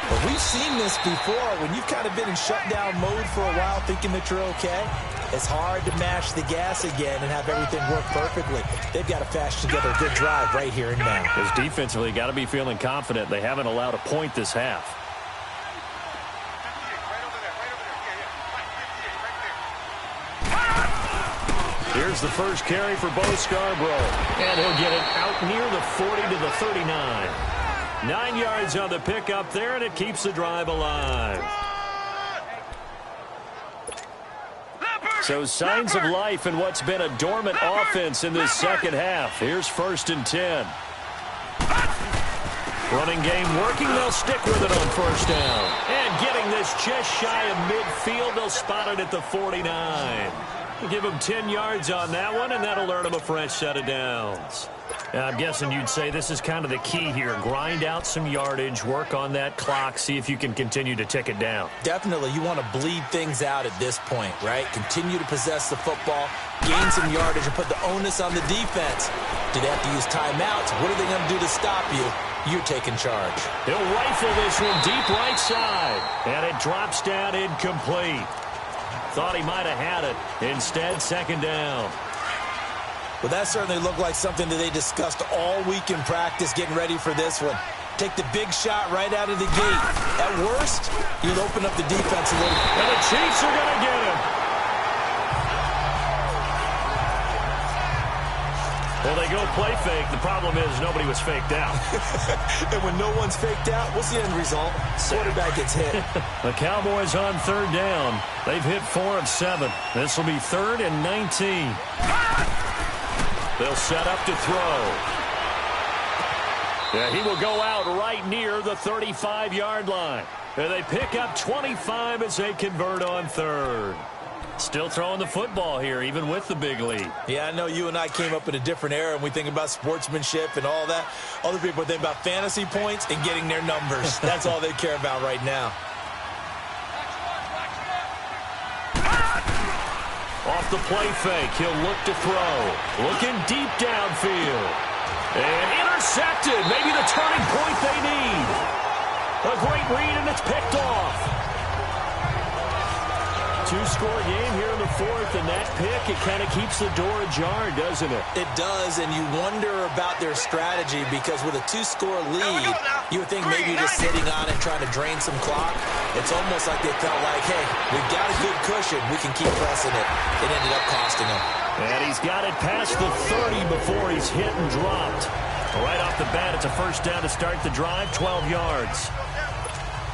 But we've seen this before. When you've kind of been in shutdown mode for a while thinking that you're okay, it's hard to mash the gas again and have everything work perfectly. They've got to patch together a good drive right here and now.
Because defensively, got to be feeling confident. They haven't allowed a point this half. Here's the first carry for Bo Scarborough. And he'll get it out near the 40 to the 39. 9 yards on the pickup there, and it keeps the drive alive. So signs of life in what's been a dormant offense in this second half. Here's 1st and 10. Running game working. They'll stick with it on 1st down. And getting this just shy of midfield, they'll spot it at the 49. Give them 10 yards on that one, and that'll earn them a fresh set of downs. I'm guessing you'd say this is kind of the key here. Grind out some yardage, work on that clock, see if you can continue to tick it down.
Definitely, you want to bleed things out at this point, right? Continue to possess the football, gain some yardage, and put the onus on the defense. Do they have to use timeouts? What are they going to do to stop you? You're taking charge.
He'll rifle this one deep right side, and it drops down incomplete. Thought he might have had it. Instead, 2nd down.
Well, that certainly looked like something that they discussed all week in practice getting ready for this one. Take the big shot right out of the gate. At worst, you'll open up the defense a little.
And the Chiefs are going to get him. Well, they go play fake. The problem is nobody was faked out.
And when no one's faked out, what's the end result? Quarterback gets hit.
The Cowboys on 3rd down. They've hit 4 of 7. This will be 3rd and 19. They'll set up to throw. Yeah, he will go out right near the 35-yard line. And they pick up 25 as they convert on 3rd. Still throwing the football here, even with the big lead.
Yeah, I know you and I came up in a different era, and we think about sportsmanship and all that. Other people think about fantasy points and getting their numbers. That's all they care about right now.
Off the play fake, he'll look to throw. Looking deep downfield. And intercepted. Maybe the turning point they need. A great read, and it's picked off. 2-score game here in the 4th, and that pick, it kind of keeps the door ajar, doesn't it?
It does, and you wonder about their strategy because with a 2-score lead, you would think maybe just sitting on it, trying to drain some clock. It's almost like they felt like, hey, we've got a good cushion. We can keep pressing it. It ended up costing them.
And he's got it past the 30 before he's hit and dropped. Right off the bat, it's a 1st down to start the drive, 12 yards.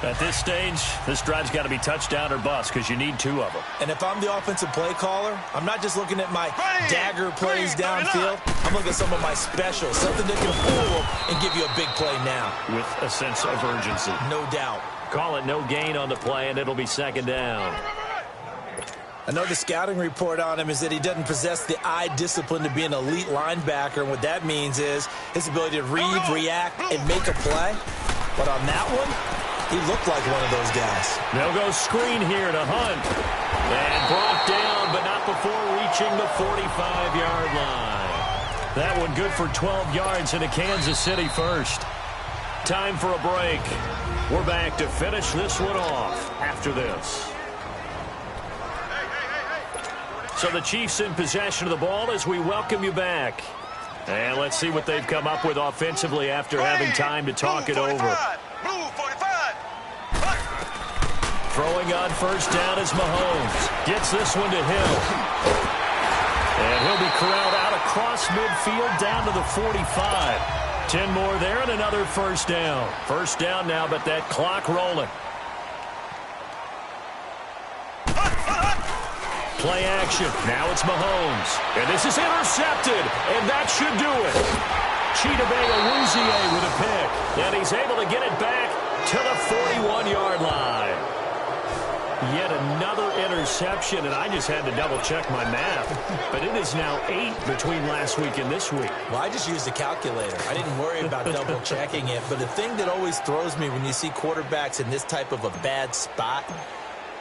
At this stage, this drive's got to be touchdown or bust because you need 2 of them.
And if I'm the offensive play caller, I'm not just looking at my dagger plays downfield. I'm looking at some of my specials, something that can fool them and give you a big play now.
With a sense of urgency.
No doubt.
Call it no gain on the play, and it'll be 2nd down.
I know the scouting report on him is that he doesn't possess the eye discipline to be an elite linebacker, and what that means is his ability to read, react, and make a play. But on that one, he looked like one of those guys.
They'll go screen here to Hunt. And brought down, but not before reaching the 45-yard line. That one good for 12 yards into Kansas City 1st. Time for a break. We're back to finish this one off after this. So the Chiefs in possession of the ball as we welcome you back. And let's see what they've come up with offensively after having time to talk it over. Throwing on 1st down is Mahomes. Gets this one to Hill. And he'll be corralled out across midfield down to the 45. 10 more there and another 1st down. 1st down now, but that clock rolling. Play action. Now it's Mahomes. And this is intercepted. And that should do it. Chidobe with a pick. And he's able to get it back to the 41-yard line. Yet another interception, and I just had to double-check my math. But it is now 8 between last week and this week.
Well, I just used a calculator. I didn't worry about double-checking it. But the thing that always throws me when you see quarterbacks in this type of a bad spot,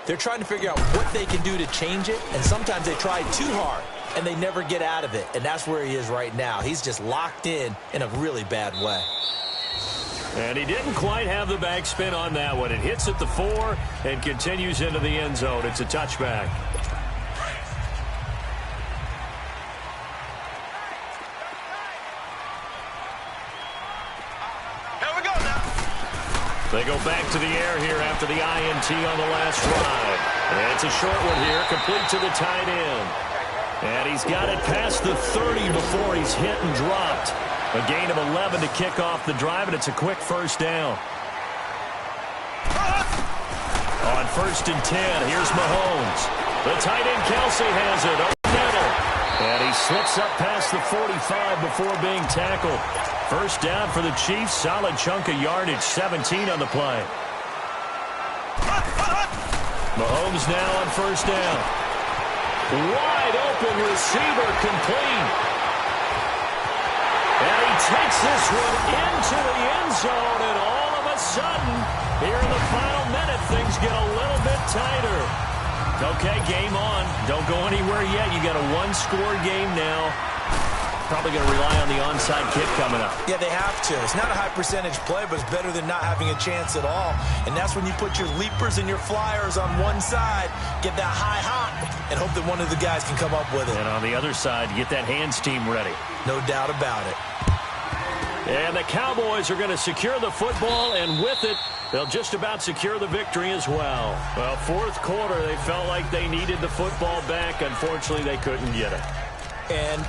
they're trying to figure out what they can do to change it, and sometimes they try too hard, and they never get out of it. And that's where he is right now. He's just locked in a really bad way.
And he didn't quite have the backspin on that one. It hits at the 4 and continues into the end zone. It's a touchback. They go back to the air here after the INT on the last drive. And it's a short one here, complete to the tight end. And he's got it past the 30 before he's hit and dropped. A gain of 11 to kick off the drive, and it's a quick first down. On 1st and 10, here's Mahomes. The tight end Kelsey has it over the middle. And he slips up past the 45 before being tackled. First down for the Chiefs. Solid chunk of yardage. 17 on the play. Mahomes now on first down. Wide open receiver complete. And he takes this one into the end zone. And all of a sudden, here in the final minute, things get a little bit tighter. Okay, game on. Don't go anywhere yet. You got a one-score game now. Probably going to rely on the onside kick coming up.
Yeah, they have to. It's not a high-percentage play, but it's better than not having a chance at all. And that's when you put your leapers and your flyers on one side, get that high hop, and hope that one of the guys can come up with it.
And on the other side, get that hands team ready.
No doubt about it.
And the Cowboys are going to secure the football, and with it, they'll just about secure the victory as well. Well, fourth quarter, they felt like they needed the football back. Unfortunately, they couldn't get it.
And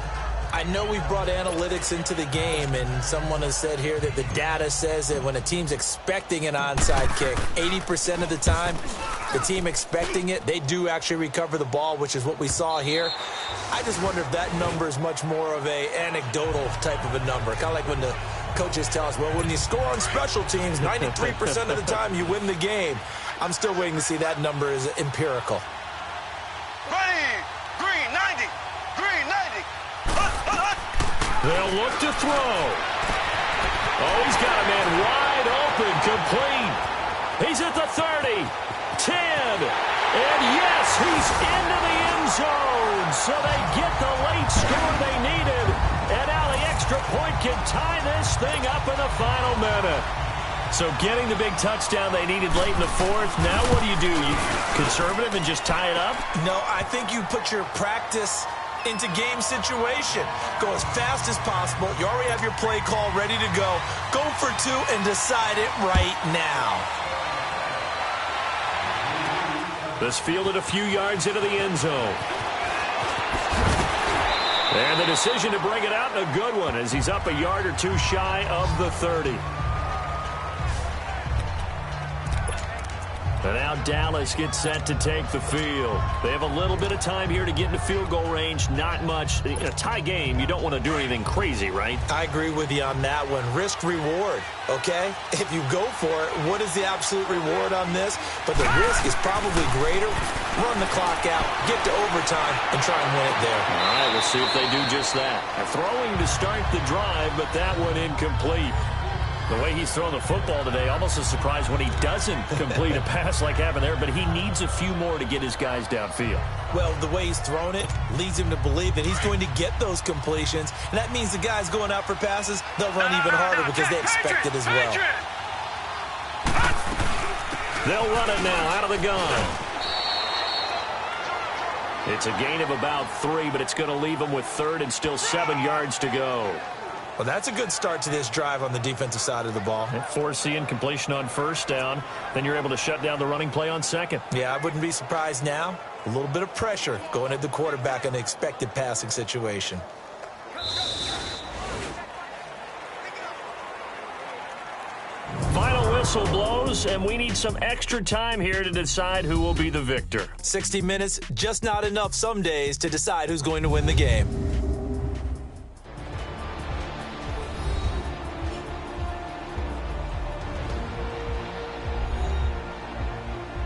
I know we brought analytics into the game, and someone has said here that the data says that when a team's expecting an onside kick, 80% of the time, the team expecting it, they do actually recover the ball, which is what we saw here. I just wonder if that number is much more of a anecdotal type of a number. Kind of like when the coaches tell us, well, when you score on special teams, 93% of the time you win the game. I'm still waiting to see that number is empirical.
Green 90. Green 90.
They'll look to throw. Oh, he's got a man wide open, complete. He's at the 30, 10, and yes, he's into the end zone. So they get the late score they needed, and now the extra point can tie this thing up in the final minute. So getting the big touchdown they needed late in the fourth. Now what do? You conservative and just tie it up?
No, I think you put your practice into game situation. Go as fast as possible. You already have your play call ready to go. Go for 2 and decide it right now.
This fielded a few yards into the end zone. And the decision to bring it out, and a good one, as he's up a yard or 2 shy of the 30. And now Dallas gets set to take the field. They have a little bit of time here to get into field goal range. Not much. In a tie game, you don't want to do anything crazy, right?
I agree with you on that one. Risk reward, okay? If you go for it, what is the absolute reward on this? But the risk is probably greater. Run the clock out, get to overtime, and try and win it there.
All right, we'll see if they do just that. Throwing to start the drive, but that one incomplete. The way he's thrown the football today, almost a surprise when he doesn't complete a pass like happened there, but he needs a few more to get his guys downfield.
Well, the way he's thrown it leads him to believe that he's going to get those completions, and that means the guys going out for passes, they'll run even harder because they expect it as well.
They'll run it now out of the gun. It's a gain of about 3, but it's going to leave them with 3rd and still 7 yards to go.
Well, that's a good start to this drive on the defensive side of the ball.
Forcing completion on first down. Then you're able to shut down the running play on second.
Yeah, I wouldn't be surprised now. A little bit of pressure going at the quarterback in the expected passing situation.
Final whistle blows, and we need some extra time here to decide who will be the victor.
60 minutes, just not enough some days to decide who's going to win the game.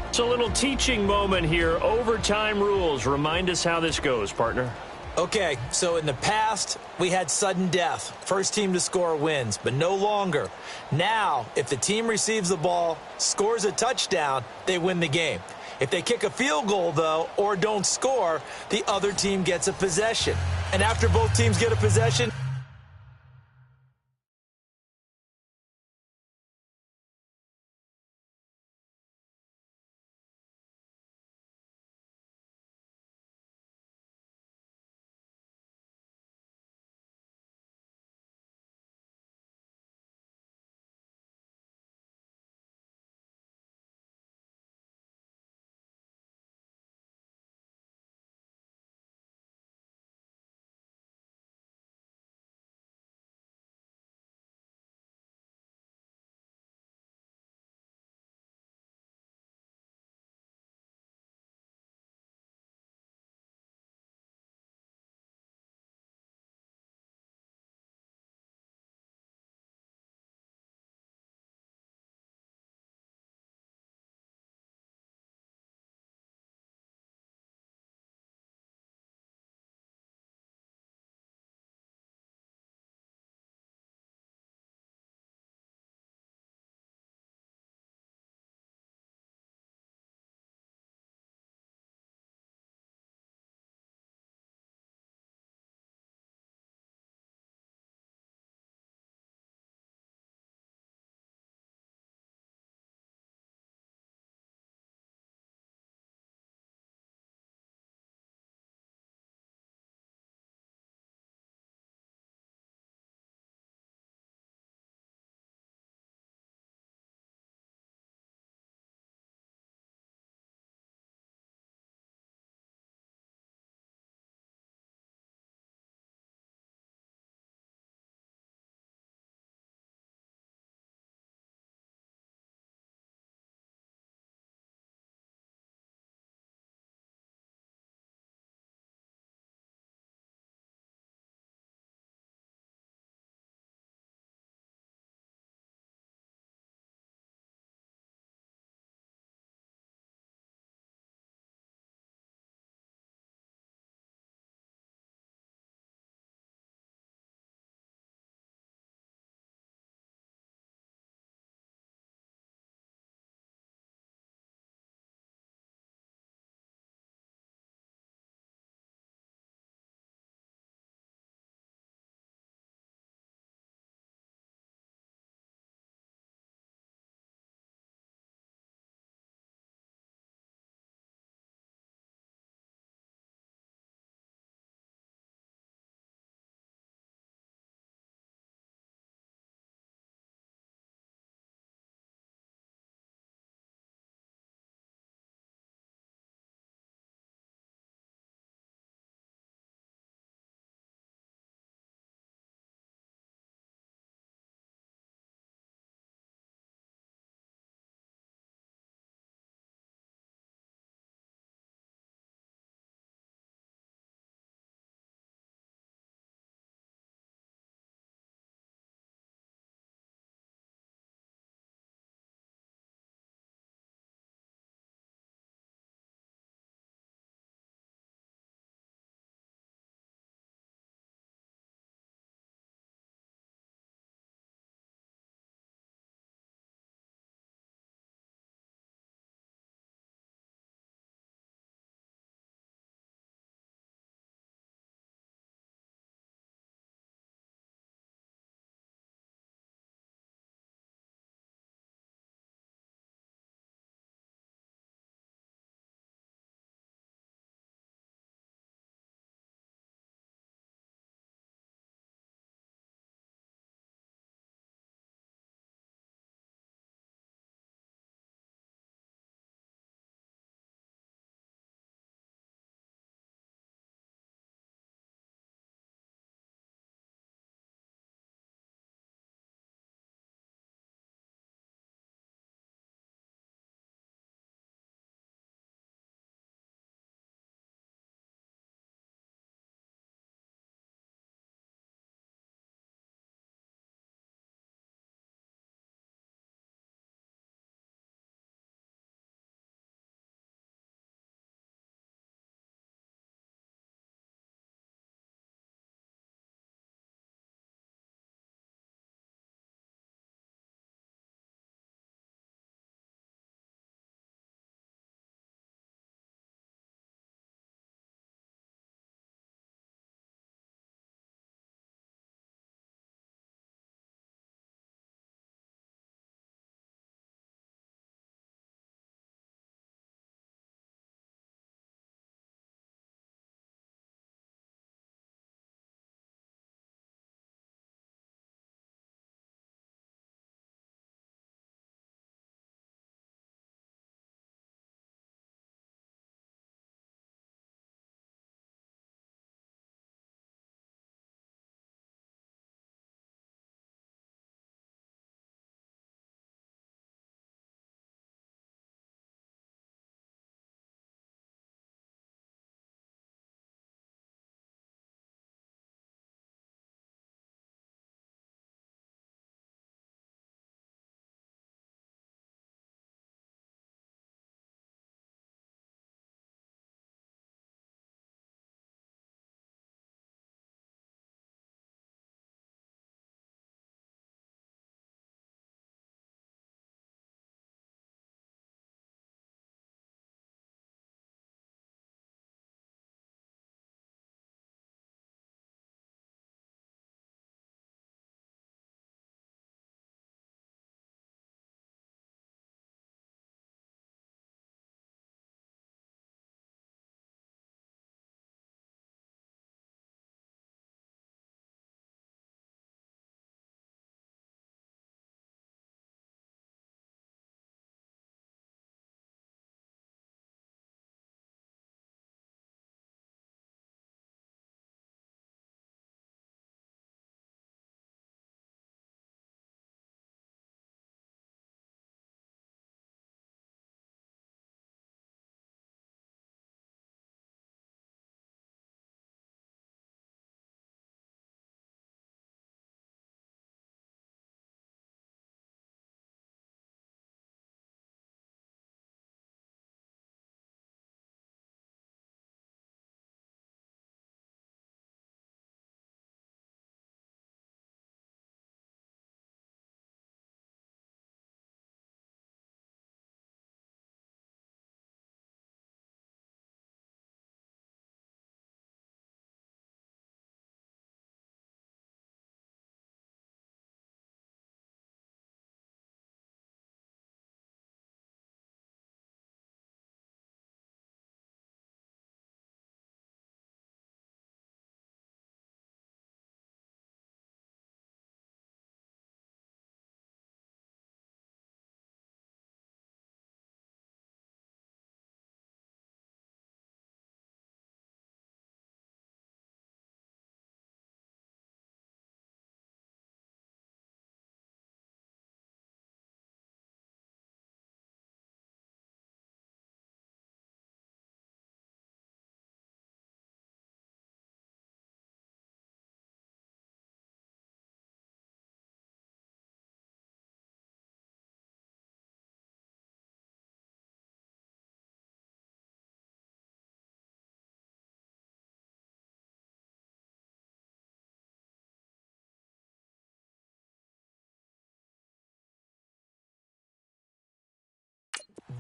It's a little teaching moment here. Overtime rules. Remind us how this goes, partner.
Okay, so in the past, we had sudden death. First team to score wins, but no longer. Now, if the team receives the ball, scores a touchdown, they win the game. If they kick a field goal, though, or don't score, the other team gets a possession. And after both teams get a possession,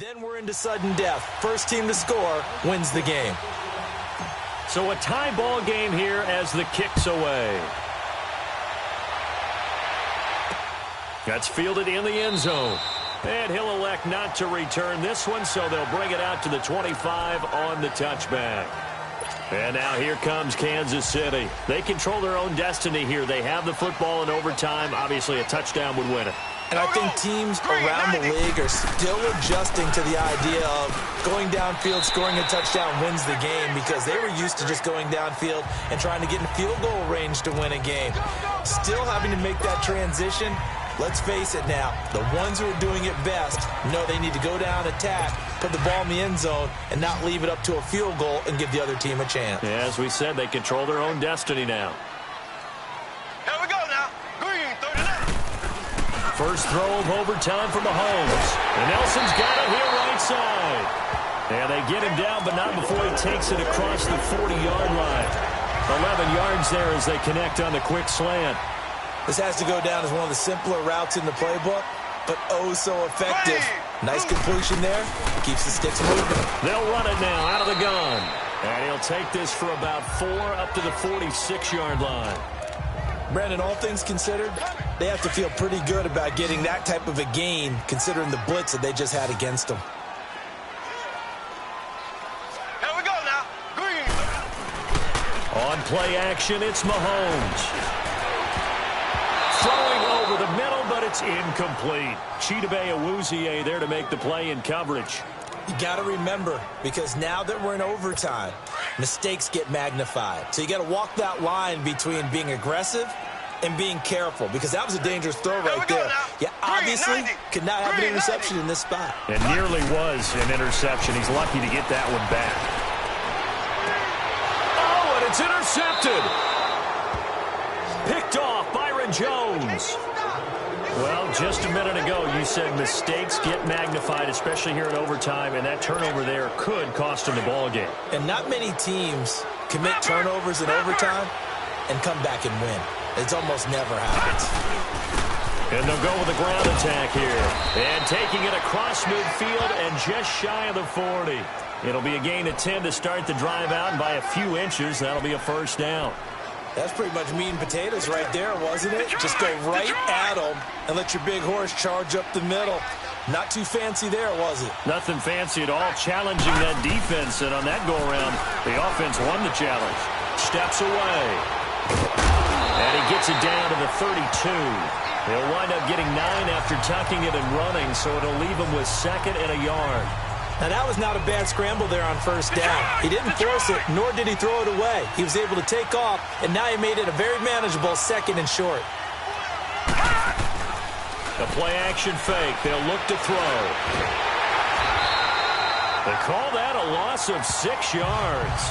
Then we're into sudden death. First team to score wins the game.
So a tie ball game here as the kick's away. That's fielded in the end zone. And he'll elect not to return this one, so they'll bring it out to the 25 on the touchback. And now here comes Kansas City. They control their own destiny here. They have the football in overtime. Obviously, a touchdown would win it.
And I think teams around the league are still adjusting to the idea of going downfield, scoring a touchdown wins the game, because they were used to just going downfield and trying to get in field goal range to win a game. Still having to make that transition. Let's face it now, the ones who are doing it best know they need to go down, attack, put the ball in the end zone, and not leave it up to a field goal and give the other team a chance.
Yeah, as we said, they control their own destiny now.
Here we go now. Green, 39.
First throw of overtime for Mahomes. And Nelson's got it here right side. And they get him down, but not before he takes it across the 40-yard line. 11 yards there as they connect on the quick slant.
This has to go down as one of the simpler routes in the playbook, but oh so effective. Nice completion there. Keeps the sticks moving.
They'll run it now out of the gun. And he'll take this for about 4 up to the 46-yard line.
Brandon, all things considered, they have to feel pretty good about getting that type of a gain, considering the blitz that they just had against them.
Here we go now. Green.
On play action, it's Mahomes. Throwing over the middle, but it's incomplete. Chidobe Awuzie there to make the play in coverage.
You got to remember, because now that we're in overtime, mistakes get magnified. So you got to walk that line between being aggressive and being careful, because that was a dangerous throw right there. You obviously could not have an interception in this spot.
And nearly was an interception. He's lucky to get that one back. Oh, and it's intercepted. Picked off Byron Jones. Well, just a minute ago, you said mistakes get magnified, especially here in overtime, and that turnover there could cost them the ball game.
And not many teams commit turnovers in overtime and come back and win. It almost never happens.
And they'll go with a ground attack here. And taking it across midfield and just shy of the 40. It'll be a gain of 10 to start the drive out, and by a few inches, that'll be a first down.
That's pretty much meat and potatoes right there, wasn't it? Just go right at them and let your big horse charge up the middle. Not too fancy there, was it?
Nothing fancy at all, challenging that defense, and on that go-around, the offense won the challenge. Steps away. And he gets it down to the 32. He'll wind up getting 9 after tucking it and running, so it'll leave him with 2nd and a yard.
Now, that was not a bad scramble there on first down. He didn't force it, nor did he throw it away. He was able to take off, and now he made it a very manageable 2nd and short.
The play-action fake. They'll look to throw. They call that a loss of 6 yards.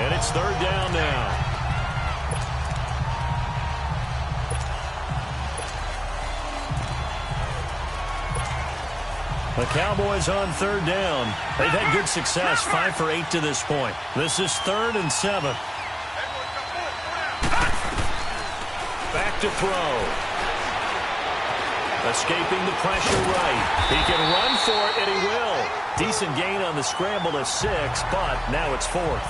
And it's 3rd down now. The Cowboys on 3rd down. They've had good success, 5 for 8 to this point. This is 3rd and 7. Back to throw. Escaping the pressure right. He can run for it, and he will. Decent gain on the scramble to 6, but now it's 4th.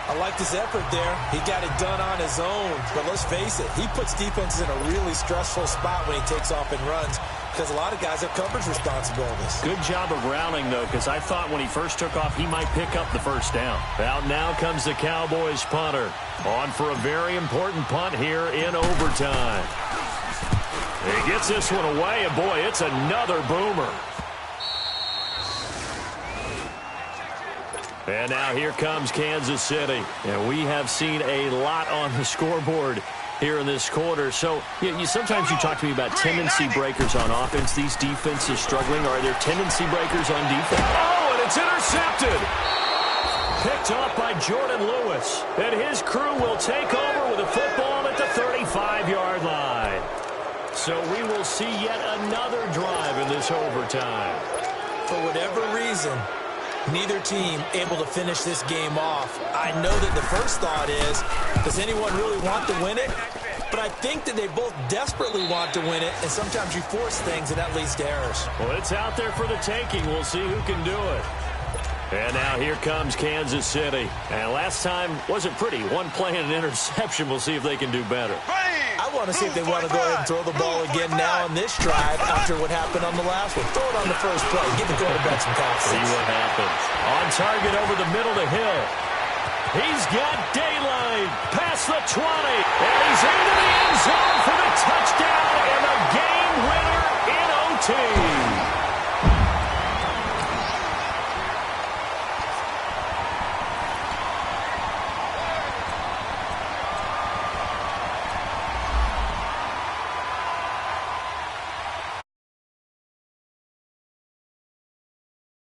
I like his effort there. He got it done on his own. But let's face it, he puts defenses in a really stressful spot when he takes off and runs, because a lot of guys have coverage responsibilities.
Good job of rallying, though, because I thought when he first took off, he might pick up the first down. Out now comes the Cowboys punter. On for a very important punt here in overtime. He gets this one away, and boy, it's another boomer. And now here comes Kansas City. And we have seen a lot on the scoreboard here in this quarter. So sometimes you talk to me about tendency breakers on offense. These defenses struggling. Are there tendency breakers on defense? Oh, and it's intercepted. Picked off by Jordan Lewis. And his crew will take over with a football at the 35-yard line. So we will see yet another drive in this overtime.
For whatever reason, neither team able to finish this game off. I know that the first thought is, does anyone really want to win it? but I think that they both desperately want to win it, and sometimes you force things, and that leads to errors.
Well, it's out there for the taking. We'll see who can do it. And now here comes Kansas City. And last time wasn't pretty. One play and an interception. We'll see if they can do better.
I want to see if they want to go ahead and throw the ball again now on this drive after what happened on the last one. Throw it on the first play. Give the quarterback some confidence.
See what happens. On target over the middle to Hill. He's got daylight past the 20. And he's into the end zone for the touchdown and the game winner in OT.